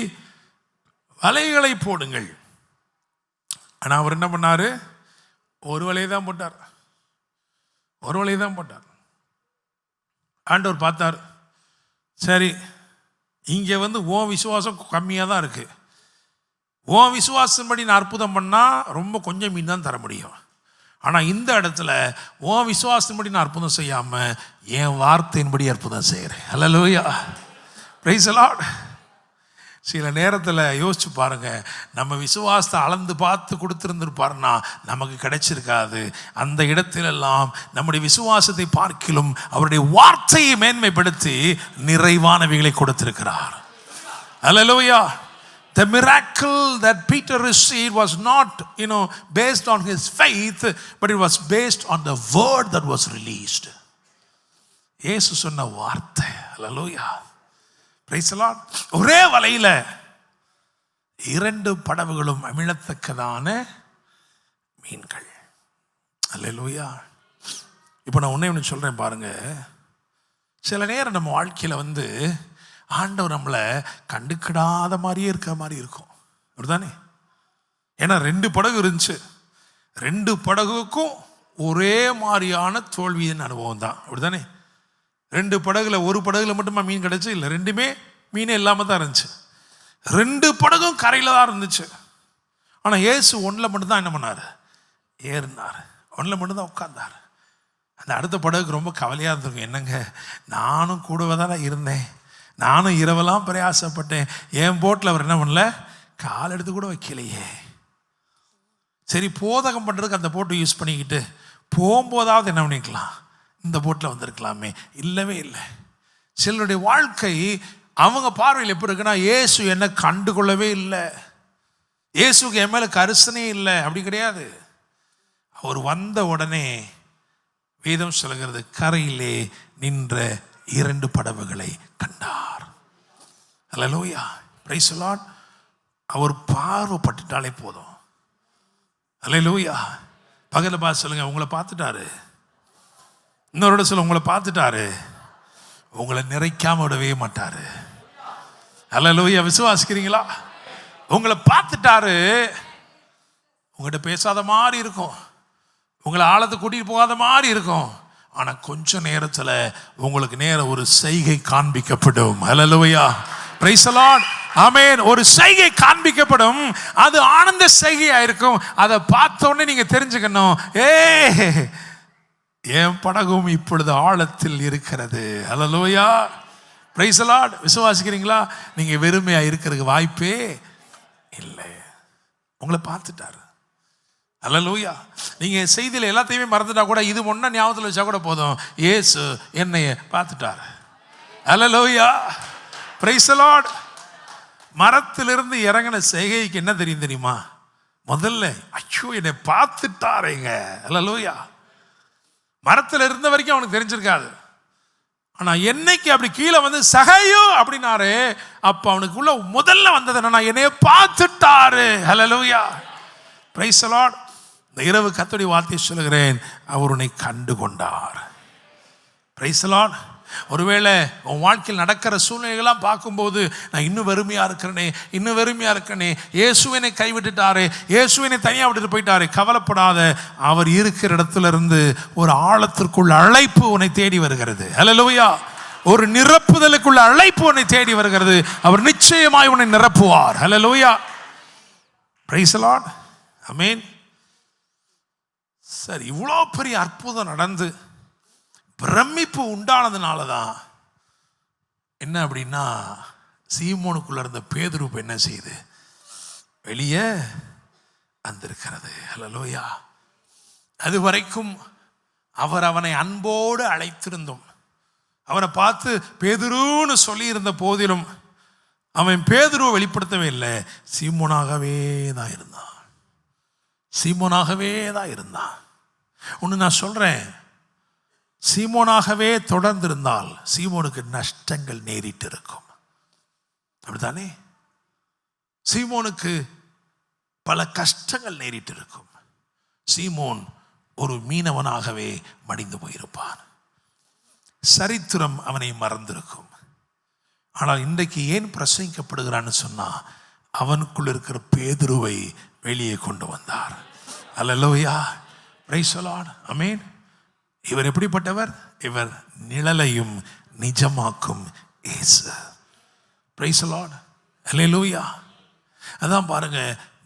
வலைகளை போடுங்கள். ஆனால் அவர் என்ன பண்ணார், ஒரு வலையை தான் போட்டார், ஒரு வலையை தான் போட்டார். ஆண்டவர் பார்த்தார், சரி இங்கே உன் விசுவாசம் கம்மியாக தான் இருக்குது, உன் விசுவாசம்படி நான் அற்புதம் பண்ணால் ரொம்ப கொஞ்சம் மீன் தான் தர முடியும். ஆனால் இந்த இடத்துல உன் விசுவாசத்தின்படி நான் அற்புதம் செய்யாமல் என் வார்த்தையின்படி அற்புதம் செய்கிறேன். ஹல்லேலூயா, பிரைஸ் தி லார்ட். சில நேரத்தில் யோசிச்சு பாருங்க, நம்ம விசுவாசத்தை அளந்து பார்த்து கொடுத்துருந்துருப்பாருன்னா நமக்கு கிடைச்சிருக்காது. அந்த இடத்திலெல்லாம் நம்முடைய விசுவாசத்தை பார்க்கிலும் அவருடைய வார்த்தையை மேன்மைப்படுத்தி நிறைவானவைகளை கொடுத்திருக்கிறார். அல்லேலூயா. The miracle that Peter received was not, based on his faith, but it was based on the word that was released. இயேசு சொன்ன வார்த்தை. அல்லேலூயா, பிரைஸ் தி லார்ட். ஒரே வலையில் 2 படகுகளும் அமிழத்தக்கதான மீன்கள். அல்லேலூயா. இப்போ நான் ஒன்று சொல்கிறேன் பாருங்க, சில நேரம் நம்ம வாழ்க்கையில் ஆண்டவர் நம்மளை கண்டுக்கிடாத மாதிரியே இருக்கிற மாதிரி இருக்கும், அப்படிதானே? ஏன்னா 2 படகு இருந்துச்சு, 2 படகுக்கும் ஒரே மாதிரியான தோல்வியின் அனுபவம் தான், அப்படிதானே? 2 படகுல, ஒரு படகுல மட்டுமா மீன் கிடைச்சு? இல்லை, 2மே மீனே இல்லாமல் தான் இருந்துச்சு. 2 படகும் கரையில் தான் இருந்துச்சு. ஆனால் இயேசு ஒன்றில் மட்டும்தான் என்ன பண்ணார், ஏறினார், ஒன்றில் மட்டும்தான் உட்கார்ந்தார். அந்த அடுத்த படகுக்கு ரொம்ப கவலையாக இருந்திருக்கும், என்னங்க நானும் கூடவே தானே இருந்தேன், நானும் இரவெல்லாம் பிரயாசப்பட்டேன், என் போட்டில் அவர் என்ன பண்ணல, கால் எடுத்து கூட வைக்கலையே. சரி, போதகம் பண்ணுறதுக்கு அந்த போட்டை யூஸ் பண்ணிக்கிட்டு போகும்போதாவது என்ன பண்ணிக்கலாம், இந்த போட்டில் வந்திருக்கலாமே. இல்லவே இல்லை. சிலருடைய வாழ்க்கை அவங்க பார்வையில் எப்படி இருக்குன்னா, இயேசு என்ன கண்டுகொள்ளவே இல்லை, இயேசுக்கு என் மேலே கரிசனே இல்லை, அப்படி கிடையாது. அவர் வந்த உடனே வேதம் சொல்கிறது, கரையிலே நின்ற 2 படகுகளை கண்டார். அல்லேலூயா, பிரைஸ் தி லார்ட். அவர் பார்வைப்பட்டுட்டாலே போதும். அல்லேலூயா. பகல பார்த்து சொல்லுங்க, உங்களை பார்த்துட்டாரு. இன்னொரு சொல்ல, உங்களை பார்த்துட்டாரு, உங்களை நிறைக்காம விடவே மாட்டாரு. அல்லேலூயா, விசுவாசிக்கிறீங்களா? உங்களை பார்த்துட்டாரு. உங்கள்கிட்ட பேசாத மாதிரி இருக்கும், உங்களை ஆழத்தை கூட்டிகிட்டு போகாத மாதிரி இருக்கும், ஆனால் கொஞ்ச நேரத்தில் உங்களுக்கு நேரம் ஒரு செய்கை காண்பிக்கப்படும். அல்லேலூயா, பிரைஸ் தி லார்ட், ஆமென். ஒரு செய்கை காண்பிக்கப்படும், அது ஆனந்த செய்கையாக இருக்கும். அதை பார்த்த உடனே நீங்கள் தெரிஞ்சுக்கணும், என் படகும் இப்பொழுது ஆழத்தில் இருக்கிறது. அல்லேலூயா, பிரைஸ் தி லார்ட். விசுவாசிக்கிறீங்களா? நீங்கள் வெறுமையாக இருக்கிறதுக்கு வாய்ப்பே இல்லை. உங்களை பார்த்துட்டாரு. அல்லேலூயா. நீங்க செய்தியில எல்லாத்தையுமே மறந்துட்டா கூட இது ஒண்ணா ஞாபகத்தில் வச்சா கூட போதும், இயேசு என்னைய பார்த்துட்டார். அல்லேலூயா, பிரைஸ் தி லார்ட். மரத்திலிருந்து இறங்கின செய்கைக்கு என்ன தெரியுமா? முதல்ல ஐயோ என்னை பார்த்துட்டாருங்க. அல்லேலூயா. மரத்தில் இருந்த வரைக்கும் அவனுக்கு தெரிஞ்சிருக்காது. ஆனா என்னைக்கு அப்படி கீழே வந்து சகையோ அப்படின்னாரு, அப்ப அவனுக்குள்ள முதல்ல வந்தது என்னன்னா, என்னைய பார்த்துட்டாரு. அல்லேலூயா, பிரைஸ் தி லார்ட். இந்த இரவு கர்த்தருடைய வார்த்தையை சொல்லுகிறேன், அவர் உன்னை கண்டு கொண்டார். Price the Lord. ஒருவேளை உன் வாழ்க்கையில் நடக்கிற சூழ்நிலைகள்லாம் பார்க்கும்போது நான் இன்னும் வெறுமையா இருக்கனே, இயேசுவினை கைவிட்டுட்டாரு, இயேசுவினை தனியாக விட்டுட்டு போயிட்டாரு. கவலைப்படாத, அவர் இருக்கிற இடத்துல இருந்து ஒரு ஆழத்திற்குள்ள அழைப்பு உன்னை தேடி வருகிறது. அல்லேலூயா. ஒரு நிரப்புதலுக்குள்ள அழைப்பு உன்னை தேடி வருகிறது. அவர் நிச்சயமாய் உன்னை நிரப்புவார். அல்லேலூயா, பிரைஸ் தி லார்ட். ஆமென். சரி, இவ்வளோ பெரிய அற்புதம் நடந்து பிரமிப்பு உண்டானதுனால தான் என்ன அப்படின்னா, சீமோனுக்குள்ள இருந்த பேதுரு என்ன செய்யுது? வெளியே வந்திருக்கிறது. அல்லேலூயா. அது வரைக்கும் அவனை அன்போடு அழைத்திருந்தோம். அவனை பார்த்து பேதுருன்னு சொல்லி இருந்த போதிலும் அவன் பேதுருவை வெளிப்படுத்தவே இல்லை. சீமோனாகவே தான் இருந்தான். ஒன்று நான் சொல்றேன், சீமோனாகவே தொடர்ந்து இருந்தால் சீமோனுக்கு நஷ்டங்கள் நேரிட்டு இருக்கும். அப்படித்தானே? சீமோனுக்கு பல கஷ்டங்கள் நேரிட்டு இருக்கும். சீமோன் ஒரு மீனவனாகவே மடிந்து போயிருப்பான். சரித்திரம் அவனை மறந்திருக்கும். ஆனால் இன்றைக்கு ஏன் பிரசங்கிக்கப்படுகிறான்னு சொன்னா, அவனுக்குள் இருக்கிற பேதுருவை வெளியே கொண்டு வந்தார். Hallelujah, praise the lord. Amen. இவர் எப்படிப்பட்டவர்? இவர் நிழலையும் நிஜமாக்கும் இயேசு. Praise the lord. அல்லேலூயா. அதான் பாருங்க,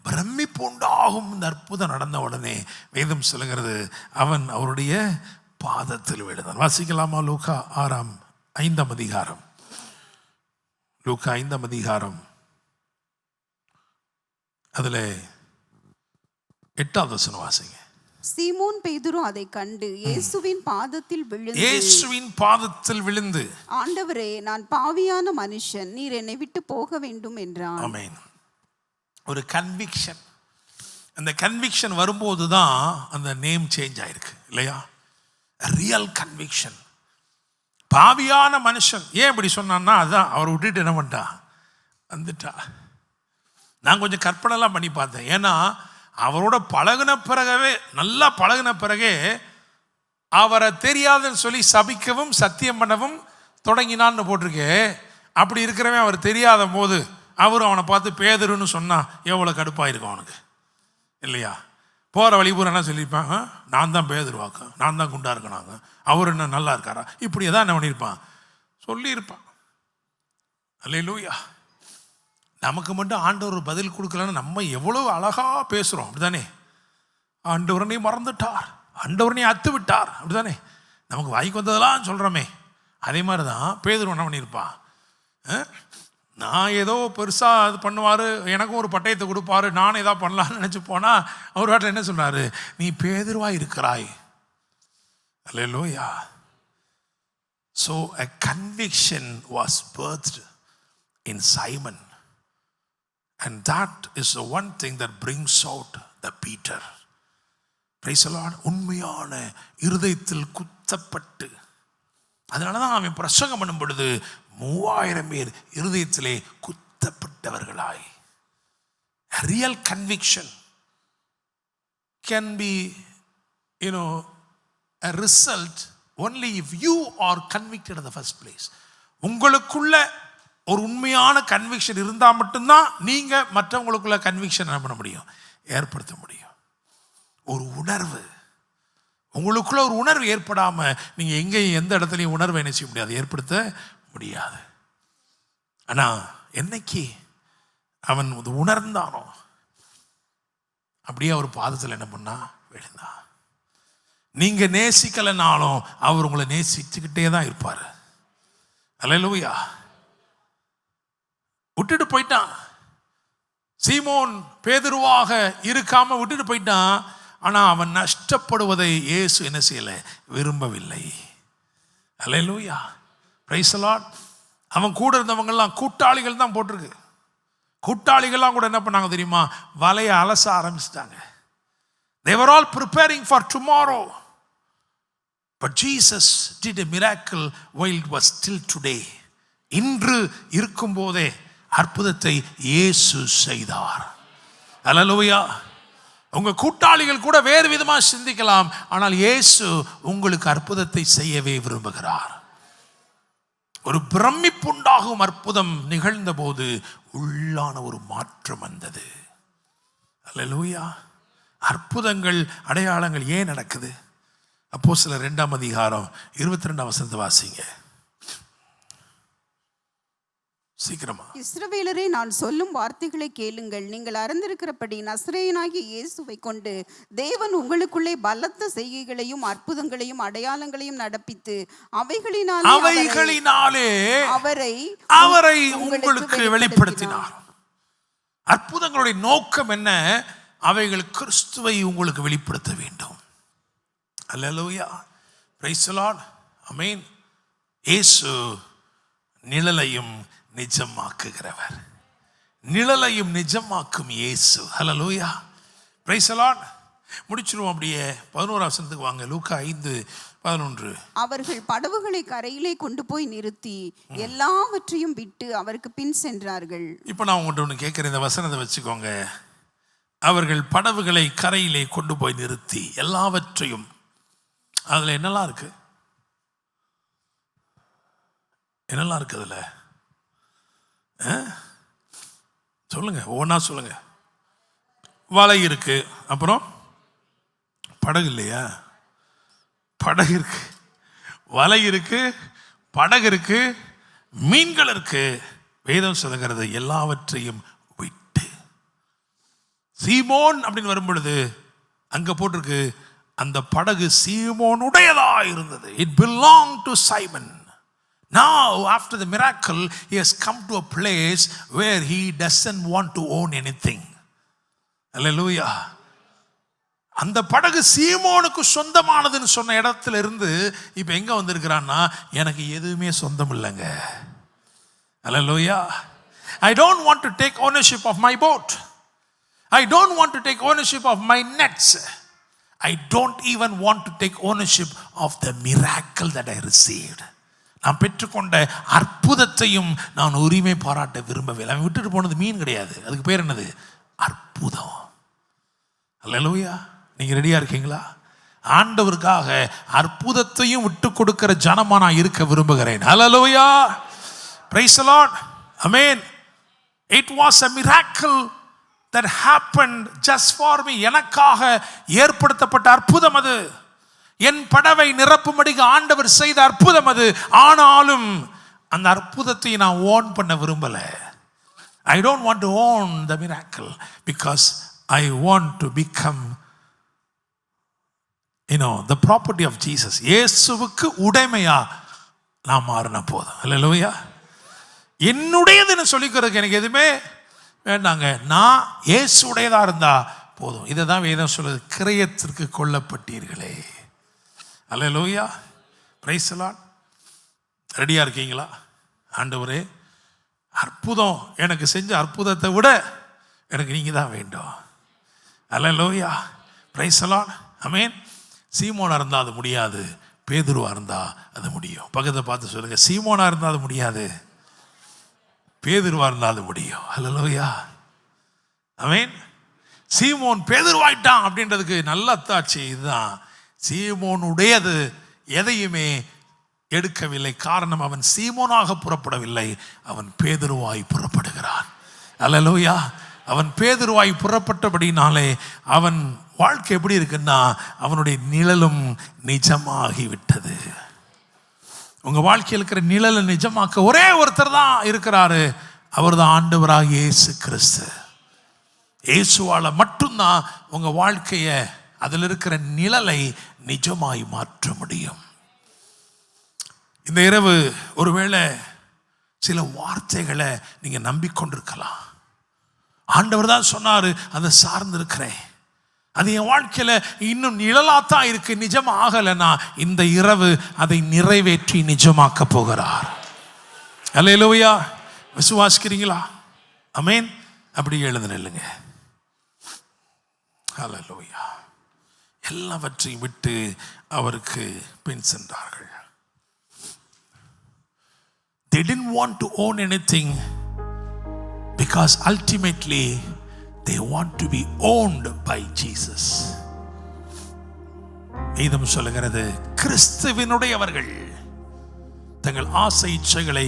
பிரமிப்பு உண்டாகும் இந்த அற்புதம் நடந்த உடனே வேதம் சொல்லுகிறது, அவன் அவருடைய பாதத்தில் விழுந்தான். வாசிக்கலாமா? லூக்கா 5ஆம் அதிகாரம். லூக்கா 5ஆம் அதிகாரம், அதுல 8வது வசனம் வாசிங்க. சீமோன் பேதுரு அதை கண்டு இயேசுவின் பாதத்தில் விழுந்து, ஆண்டவரே, நான் பாவியான மனுஷன், நீர் என்னை விட்டு போக வேண்டும் என்றான். ஆமென். ஒரு கன்விக்ஷன். அந்த கன்விக்ஷன் வரும்போது தான் அந்த நேம் சேஞ்ச் ஆயிருக்கு இல்லையா? Real conviction. பாவியான மனுஷன் ஏன் இப்படி சொன்னான்னா, அதான் அவர் விட்டுட்டு என்ன பண்ணிட்டா, வந்துட்டா. நான் கொஞ்சம் கற்பனைலாம் பண்ணி பார்த்தேன். ஏன்னா அவரோட நல்லா பழகின பிறகே அவரை தெரியாதுன்னு சொல்லி சபிக்கவும் சத்தியம் பண்ணவும் தொடங்கினான்னு போட்டிருக்கே. அப்படி இருக்கிறவன் அவர் தெரியாத போது அவரும் அவனை பார்த்து பேதுருன்னு சொன்னா எவ்வளோ கடுப்பாயிருக்கும் அவனுக்கு இல்லையா? போகிற வழிபூரா என்ன சொல்லியிருப்பான்? நான் தான் பேதுருவாக்கம், நான் தான் குண்டா இருக்கனாங்க, அவர் என்ன நல்லா இருக்காரா, இப்படி தான் என்ன பண்ணியிருப்பான், சொல்லியிருப்பான். அல்லேலூயா. நமக்கு மட்டும் ஆண்டவர் பதில் கொடுக்கலன்னு நம்ம எவ்வளோ அழகா பேசுகிறோம், அப்படிதானே? ஆண்டவரனை மறந்துட்டார், ஆண்டவரனை அத்து விட்டார், அப்படிதானே? நமக்கு வாய்க்கு வந்ததெல்லாம் சொல்கிறோமே. அதே மாதிரி தான் பேதுரு என்ன பண்ணியிருப்பான், நான் ஏதோ பெருசாக அது பண்ணுவார், எனக்கும் ஒரு பட்டயத்தை கொடுப்பாரு, நானும் ஏதோ பண்ணலான்னு நினச்சி போனால் அவர் வாட்டில் என்ன சொன்னார், நீ பேதுருவாய் இருக்கிறாய். அல்லேலூயா. So a conviction was birthed in Simon, and that is the one thing that brings out the Peter. Praise the Lord. உண்மையான இருதயத்தில் குத்தப்பட்டு, அதனால தான் அவன் பிரசங்கம் பண்ணும் பொழுது 3000 பேர் இருதயத்திலே குத்தப்பட்டவர்களாய். Real conviction can be, a result only if you are convicted in the first place. உங்களுக்குள்ள ஒரு உண்மையான கன்விக்ஷன் இருந்தால் மட்டும்தான் நீங்க மற்றவங்களுக்குள்ள கன்விக்ஷன் என்ன பண்ண முடியும், ஏற்படுத்த முடியும். ஒரு உணர்வு, உங்களுக்குள்ள ஒரு உணர்வு ஏற்படாம நீங்க எங்கேயும் எந்த இடத்துலையும் உணர்வை என்ன செய்ய முடியாது, ஏற்படுத்த முடியாது. ஆனா என்னைக்கு அவன் உணர்ந்தானோ அப்படியே அவர் பாதத்தில் என்ன பண்ணா, விழுந்தான். நீங்க நேசிக்கலைனாலும் அவர் உங்களை நேசிச்சுக்கிட்டே தான் இருப்பாரு. அல்லேலூயா. விட்டுட்டு போயிட்டான். சீமோன் பேதுருவாக இருக்காம விட்டுட்டு போயிட்டான். ஆனால் அவன் நஷ்டப்படுவதை இயேசு என்ன செய்யலை, விரும்பவில்லை. அல்லேலூயா, பிரைஸ் தி லார்ட். அவன் கூட இருந்தவங்கெல்லாம் கூட்டாளிகள் தான் போட்டிருக்கு. கூட்டாளிகள்லாம் கூட என்ன பண்ணாங்க தெரியுமா, வலையை அலச ஆரம்பிச்சிட்டாங்க. They were all preparing for tomorrow. But Jesus did a miracle while it was still today. இன்று இருக்கும் போதே அற்புதத்தை இயேசு செய்தார். அல்லேலூயா. உங்க கூட்டாளிகள் கூட வேறு விதமாக சிந்திக்கலாம், ஆனால் இயேசு உங்களுக்கு அற்புதத்தை செய்யவே விரும்புகிறார். ஒரு பிரமிப்புண்டாகும் அற்புதம் நிகழ்ந்த போது உள்ளான ஒரு மாற்றம் வந்தது. அல்லேலூயா. அற்புதங்கள், அடையாளங்கள் ஏன் நடக்குது? அப்போஸ்தலர் 2ஆம் அதிகாரம் 22ஆம் வசனத்தை வாசிங்க சீக்கிரமா. இஸ்ரவேலரே, நான் சொல்லும் வார்த்தைகளை கேளுங்கள். நீங்கள் அறிந்திருக்கிறபடி நசரேயனாகிய இயேசுவை கொண்டு தேவன் உங்களுக்குள்ளே பலத்த செய்கைகளையும் அற்புதங்களையும் அடையாளங்களையும் நடப்பித்து அவைகளினாலே அவரை உங்களுக்கு வெளிப்படுத்தினார். அற்புதங்களுடைய நோக்கம் என்ன? அவைகள் கிறிஸ்துவை உங்களுக்கு வெளிப்படுத்த வேண்டும். அல்லேலூயா, பிரைஸ் தி லார்ட், ஆமென். இயேசு நிழலையும் நிஜமாக்குகிறவர். நிழலையும் நிஜமாக்கும் இயேசு. அல்லேலூயா, பிரைஸ் தி லார்ட். முடிச்சிருவோம். அப்படியே 11ஆம் வசனத்துக்கு வாங்க. லூக்கா 5:11. அவர்கள் படவுகளை கரையிலே கொண்டு போய் நிறுத்தி எல்லாவற்றையும் விட்டு அவருக்கு பின் சென்றார்கள். இப்போ நான் உங்கள்கிட்ட ஒன்று கேட்குறேன், இந்த வசனத்தை வச்சுக்கோங்க. அவர்கள் படவுகளை கரையிலே கொண்டு போய் நிறுத்தி எல்லாவற்றையும், அதில் என்னெல்லாம் இருக்கு? என்னெல்லாம் இருக்கு அதில்? சொல்லுங்க, ஒவ்வொன்றா சொல்லுங்க. வலை இருக்கு, அப்புறம் படகு இல்லையா? படகு இருக்கு, வலை இருக்கு, படகு இருக்கு, மீன்கள் இருக்கு. வேதம் சொல்லுகிறது எல்லாவற்றையும் விட்டு. சீமோன் அப்படின்னு வரும் பொழுது அங்க போட்டிருக்கு, அந்த படகு சீமோனுடையதா இருந்தது. It belonged to Simon. Now after the miracle he has come to a place where he doesn't want to own anything. Hallelujah. அந்த படகு சீமோனுக்கு சொந்தமானதுன்னு சொன்ன இடத்துல இருந்து இப்ப எங்க வந்திருக்கிறான்னா, எனக்கு எதுவுமே சொந்தம் இல்லைங்க. Hallelujah. I don't want to take ownership of my boat. I don't want to take ownership of my nets. I don't even want to take ownership of the miracle that I received. நான் பெற்றுக்கொண்ட அற்புதத்தையும் நான் உரிமை பாராட்ட விரும்பவில்லை. அவன் விட்டுட்டு போனது மீன் கிடையாது, அதுக்கு பேர் என்னது? அற்புதம். அல்லேலூயா. நீங்க ரெடியா இருக்கீங்களா? ஆண்டவருக்காக அற்புதத்தையும் விட்டு கொடுக்கிற ஜனமா நான் இருக்க விரும்புகிறேன். Hallelujah, praise the lord, amen. It was a miracle that happened just for me. எனக்காக ஏற்படுத்தப்பட்ட அற்புதம் அது. என் படவை நிரப்பும்படிக்கு ஆண்டவர் செய்த அற்புதம் அது. ஆனாலும் அந்த அற்புதத்தை நான் ஓன் பண்ண விரும்பல. I don't want to own the miracle because I want to become, the property of Jesus. இயேசுவுக்கு உடைமையா நான் மாறின போதும். அல்லேலூயா. என்னுடையதுன்னு சொல்லிக்கிறதுக்கு எனக்கு எதுவுமே வேண்டாங்க. நான் இயேசுடையதா இருந்தா போதும். இதை தான் வேதம் சொல்லுது, கிரயத்திற்கு கொல்லப்பட்டீர்களே. அல்லேலூயா, பிரைஸ் தி லார்ட். ரெடியா இருக்கீங்களா? ஆண்டவரே, அற்புதம் எனக்கு செஞ்ச அற்புதத்தை விட எனக்கு நீங்க தான் வேண்டும். அல்லேலூயா, பிரைஸ் தி லார்ட், ஆமென். சீமோனா இருந்தா அது முடியாது, பேதுருவா இருந்தா அது முடியும். பக்கத்தை பார்த்து சொல்லுங்க, சீமோனா இருந்தா அது முடியாது, பேதுருவா இருந்தா அது முடியும். அல்லேலூயா, ஆமென். சீமோன் பேதுருவாயிட்டான் அப்படின்றதுக்கு நல்ல அத்தாட்சி இதுதான். சீமோனுடையது எதையுமே எடுக்கவில்லை. காரணம், அவன் சீமோனாக புறப்படவில்லை, அவன் பேதுருவாய் புறப்படுகிறான். அல்லேலூயா. அவன் பேதுருவாய் புறப்பட்டபடினாலே அவன் வாழ்க்கை எப்படி இருக்குன்னா, அவனுடைய நிழலும் நிஜமாகி விட்டது. உங்க வாழ்க்கையில் இருக்கிற நிழலை நிஜமாக்க ஒரே ஒருத்தர் தான் இருக்கிறாரு, அவர் தான் ஆண்டவராக இயேசு கிறிஸ்து. இயேசுவால மட்டும்தான் உங்க வாழ்க்கையை, அதில் இருக்கிற நிழலை நிஜமாய் மாற்ற முடியும். இந்த இரவு ஒருவேளை சில வார்த்தைகளை நீங்க நம்பிக்கொண்டிருக்கலாம். ஆண்டவர் தான் சொன்னாரு, அதை சார்ந்து இருக்கிறேன். அது என் வாழ்க்கையில இன்னும் நிழலாத்தான் இருக்கு, நிஜம் ஆகலைன்னா இந்த இரவு அதை நிறைவேற்றி நிஜமாக்க போகிறார். அல்லேலூயா. விசுவாசிக்கிறீங்களா? ஆமென். அப்படி எழுந்து நில்லுங்க. அல்லேலூயா. எல்லாவற்றையும் விட்டு அவருக்கு பின் சென்றார்கள். They didn't want to own anything because ultimately they want to be owned by Jesus. வேதம் சொல்லுகிறது, கிறிஸ்துவினுடையவர்கள் தங்கள் ஆசை இச்சைகளை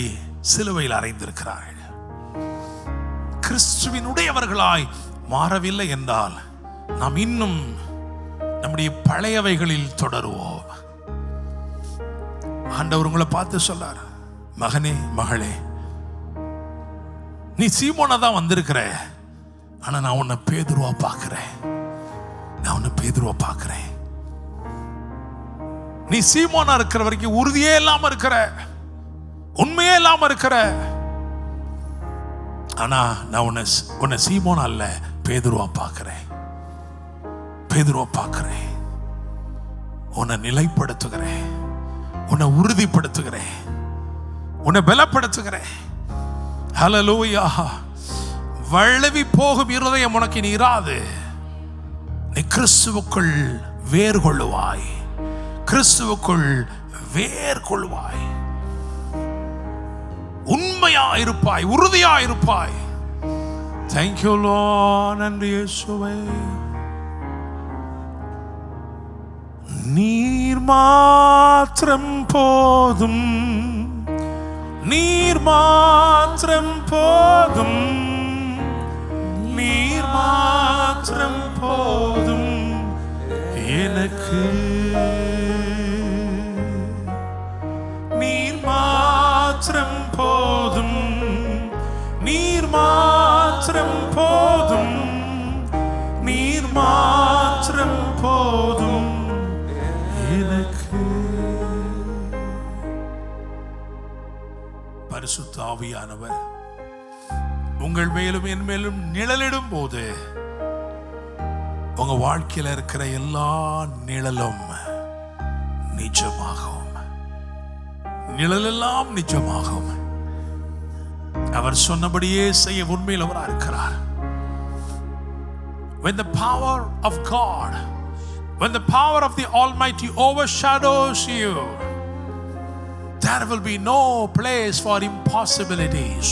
சிலுவையில் அறைந்திருக்கிறார்கள். கிறிஸ்துவினுடையவர்களாய் மாறவில்லை என்றால் நாம் இன்னும் நம்முடைய பழையவைகளில் தொடருவோம். ஆண்டவர் உங்களை பார்த்து சொல்றார், மகனே மகளே, நீ சீமோனா தான் வந்திருக்கிற, ஆனா நான் உன்னை பேதுருவா பார்க்கிறேன். நான் உன்னை பேதுருவா பார்க்கிறேன். நீ சீமோனா இருக்கிற வரைக்கும் உறுதியே இல்லாம இருக்கிற, உண்மையே இல்லாம இருக்கிற, ஆனா நான் உன்னை சீமோனா அல்ல, பேதுருவா பார்க்கிறேன். பேதுருவா பார்க்கிறேன். உன்னை நிலைப்படுத்துகிறேன், உன்னை உறுதிப்படுத்துகிறேன், உன்னை பலப்படுத்துகிறேன். ஹல்லேலூயா. வழுவி போகும் இருதயம் உனக்கு இனி இராது. நீ கிறிஸ்துவுக்குள் வேர் கொள்ளுவாய். கிறிஸ்துவுக்குள் வேர் கொள்வாய். உண்மையா இருப்பாய், உறுதியா இருப்பாய். Thank you Lord. நன்றி இயேசுவே. நீர் மாத்திரம் போதும், நீர் மாத்திரம் போதும், நீர் மாத்திரம் போதும் எனக்கு. நீர் மாத்திரம் போதும், நீர் மாத்திரம் போதும், நீர் மாத்திரம் போதும் எனக்கு. பரிசுத்த ஆவியானவர் உங்கள் மேலும் என் மேலும் நிழலிடும் போது உங்க வாழ்க்கையில இருக்கிற எல்லா நிழலும் நிஜமாகும். நிழலெல்லாம் நிஜமாகும். அவர் சொன்னபடியே செய்ய உண்மையில் அவராக இருக்கிறார். When the power of God, when the power of the Almighty overshadows you, there will be no place for impossibilities.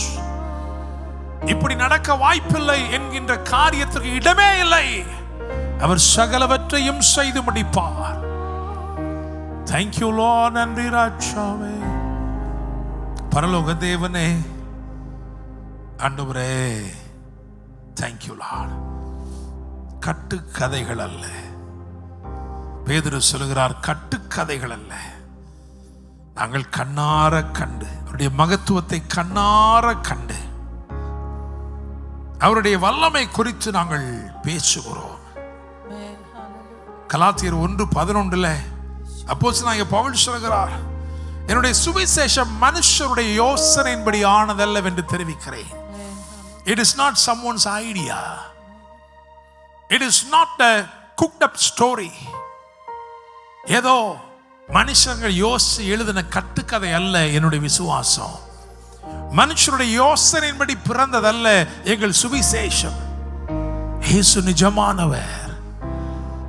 இப்படி நடக்க வாய்ப்பில்லை என்கின்ற காரியத்திற்கு இடமே இல்லை. அவர் சகலவற்றையும் செய்து முடிப்பார். Thank you Lord. நன்றி ராஜாவே. பரலோக தேவனே, ஆண்டவரே, thank you Lord. கட்டு கதைகள் அல்ல. பேதுரு சொல்லுகிறார், கட்டு கதைகள் அல்ல, நாங்கள் கண்ணார கண்டு அவருடைய மகத்துவத்தை கண்ணார கண்டு அவருடைய வல்லமை குறித்து நாங்கள் பேசுகிறோம். கலாத்தியர் 1:11 அப்போஸ்தலனாகிய பவுல் சொல்கிறார், என்னுடைய சுவிசேஷம் மனுஷருடைய யோசனையின்படி ஆனதல்ல என்று தெரிவிக்கிறேன். It is not someone's idea. It is not a cooked up story. ஏதோ மனுஷர்கள் யோசித்து எழுதின கட்டுக்கதை அல்ல என்னுடைய விசுவாசம். மனுஷருடைய யோசனையின்படி பிறந்ததல்ல எங்கள் சுவிசேஷம். இயேசு நிஜமானவர்.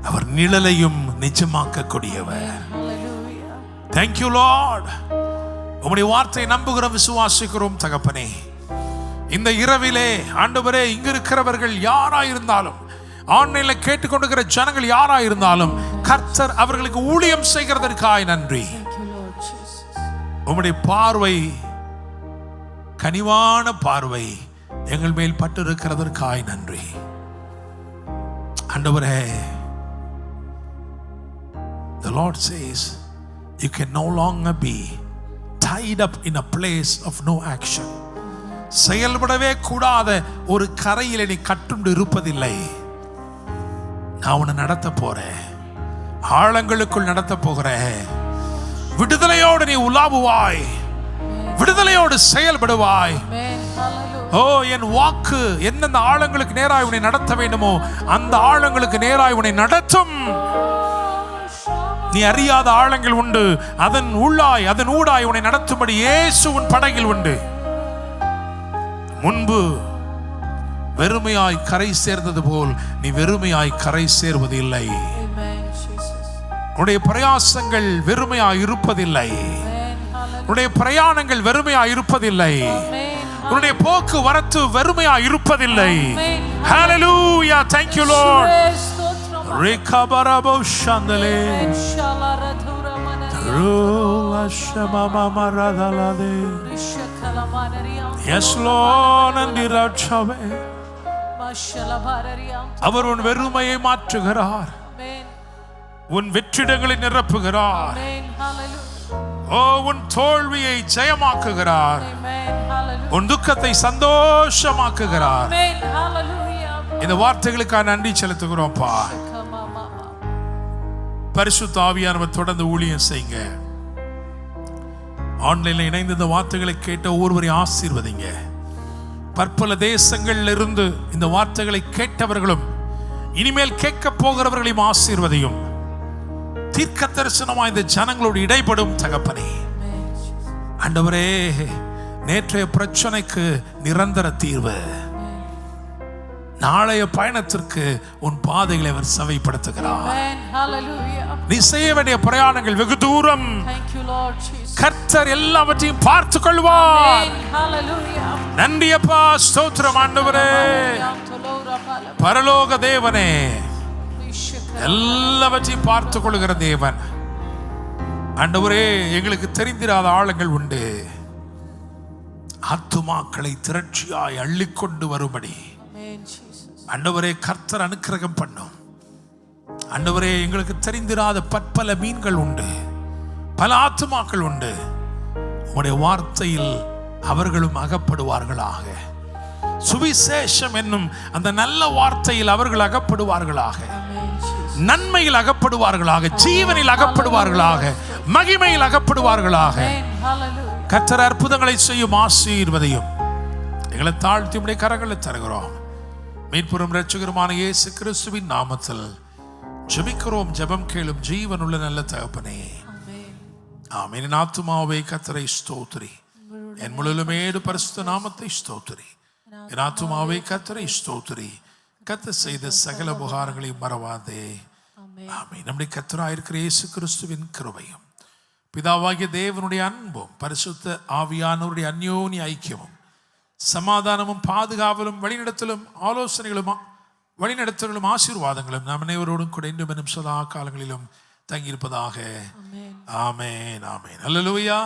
அவர் நிழலையும் நிஜமாக்க கூடியவர். Thank you Lord. உம்முடைய வார்த்தையை நம்புகிறோம், விசுவாசிக்கிறோம் தகப்பனே. இந்த இரவிலே ஆண்டவரே, இங்க இருக்கிறவர்கள் யாராயிருந்தாலும், ஆன்லைன்ல கேட்டுக்கொண்டிருக்கிற ஜனங்கள் யாராயிருந்தாலும், கர்த்தர் அவர்களுக்கு ஊழியம் செய்கிறதற்காய் நன்றி. உம்முடைய பார்வை, கனிவான பார்வை எங்கள் மேல் பட்டு இருக்கிறதற்காய் நன்றி. ஆண்டவரே, the Lord says you can no longer be tied up in a place of no action. செயல்படவே கூடாத ஒரு கரையில் நீ கட்டுண்டு இருப்பதில்லை. நான் உன்னை நடத்த போறேன், ஆழங்களுக்குள் நடத்த போகிறேன். விடுதலையோடு நீ உலாவுவாய், விடுதலையோடு செயல்படுவாய். ஓ என் வாக்கு எந்தெந்த ஆழங்களுக்கு நேராய் உன்னை நடத்த வேண்டுமோ அந்த ஆழங்களுக்கு நேராய் உன்னை நடத்தும். நீ அறியாத ஆழங்கள் உண்டு, அதன் உள்ளாய் அதன் ஊடாய் உன்னை நடத்தும்படி இயேசு உன் படகில் உண்டு. முன்பு வெறுமையாய் கரை சேர்ந்தது போல் நீ வெறுமையாய் கரை சேர்வது இல்லை. உன்னுடைய பிரயாசங்கள் வெறுமையாய் இருப்பதில்லை. உன்னுடைய பிரயாணங்கள் வெறுமையாய் இருப்பதில்லை. உன்னுடைய போக்கு வரத்து வெறுமையாய் இருப்பதில்லை. ஹalleluya, thank you Lord. rekhabarabo shandale rula shamama maradalade. Yes Lord, nandirachawe. அவர் உன் வெறுமையை மாற்றுகிறார், உன் வெற்றிடங்களை நிரப்புகிறார். ஓ உன் தோல்வியை ஜெயமாக்குகிறார், உன் துக்கத்தை சந்தோஷமாக்குகிறார். இந்த வார்த்தைகளுக்காக நன்றி செலுத்துகிறோம்ப்பா. பரிசுத்த ஆவியானவர் தொடர்ந்து ஊழியம் செய்யுங்க. ஆன்லைன்ல இணைந்து இந்த வார்த்தைகளை கேட்ட ஒவ்வொருவரையும் ஆசீர்வதிங்க. பற்பல தேசங்களில் இருந்து இந்த வார்த்தைகளை கேட்டவர்களும் இனிமேல் கேட்க போகிறவர்களையும் ஆசீர்வதியும். தீர்க்க தரிசனமாய் இந்த ஜனங்களோடு இடைப்படும் தகப்பனே. ஆண்டவரே, நேற்றைய பிரச்சனைக்கு நிரந்தர தீர்வு, நாளைய பயணத்திற்கு உன் பாதைகளை அவர் சவைப்படுத்துகிறார். நீ செய்ய வேண்டிய பிரயாணங்கள் வெகு தூரம். கர்த்தர் எல்லாவற்றையும் பார்த்து கொள்வார். நன்றி அப்பா, ஸ்தோத்திரம் ஆண்டவரே. பரலோக தேவனே, எல்லாவற்றையும் பார்த்து கொள்கிற தேவன் ஆண்டவரே, எங்களுக்கு தெரிந்திராத ஆழங்கள் உண்டு. ஆத்துமாக்களை திரட்சியாய் அள்ளிக்கொண்டு வரும்படி ஆண்டவரே கர்த்தர் அனுக்கிரகம் பண்ணும். ஆண்டவரே, எங்களுக்கு தெரிந்திராத பற்பல மீன்கள் உண்டு, பல ஆத்துமாக்கள் உண்டு. உம்முடைய வார்த்தையில் அவர்களும் அகப்படுவார்களாக. சுவிசேஷம் என்னும் அந்த நல்ல வார்த்தையில் அவர்கள் அகப்படுவார்களாக. நன்மையில் அகப்படுவார்களாக, ஜீவனில் அகப்படுவார்களாக, மகிமையில் அகப்படுவார்களாக. கர்த்தர் அற்புதங்களை செய்யும் ஆசீர்வதியும். எங்களை தாழ்த்தி உம்முடைய கரங்களில் தருகிறோம். மீட்புரும் இரட்சகருமான இயேசு கிறிஸ்துவின் நாமத்தில் ஜெபிக்கிறோம். ஜெபம் கேளும் ஜீவனுள்ள நல்ல தகப்பனே, ஆமென். என் ஆத்துமாவே கர்த்தரை ஸ்தோத்திரி, என் முழுமையோடு பரிசுத்த நாமத்தை ஸ்தோத்திரி. என் ஆத்துமாவே கர்த்தரை ஸ்தோத்திரி, கர்த்தர் செய்த சகல உபகாரங்களையும் மறவாதே. ஆமென். நம்முடைய கர்த்தராயிருக்கிற இயேசு கிறிஸ்துவின் கிருபையும் பிதாவாகிய தேவனுடைய அன்பும் பரிசுத்த ஆவியானவருடைய அந்யோன்ய ஐக்கியமும் சமாதானமும் பாதுகாவலும் வழிநடத்தலும் ஆசீர்வாதங்களும் நம் அனைவரோடும் கூட இன்றும் இன்னும் சதா காலங்களிலும் தங்கியிருப்பதாக. ஆமென், ஆமென். அல்லேலூயா.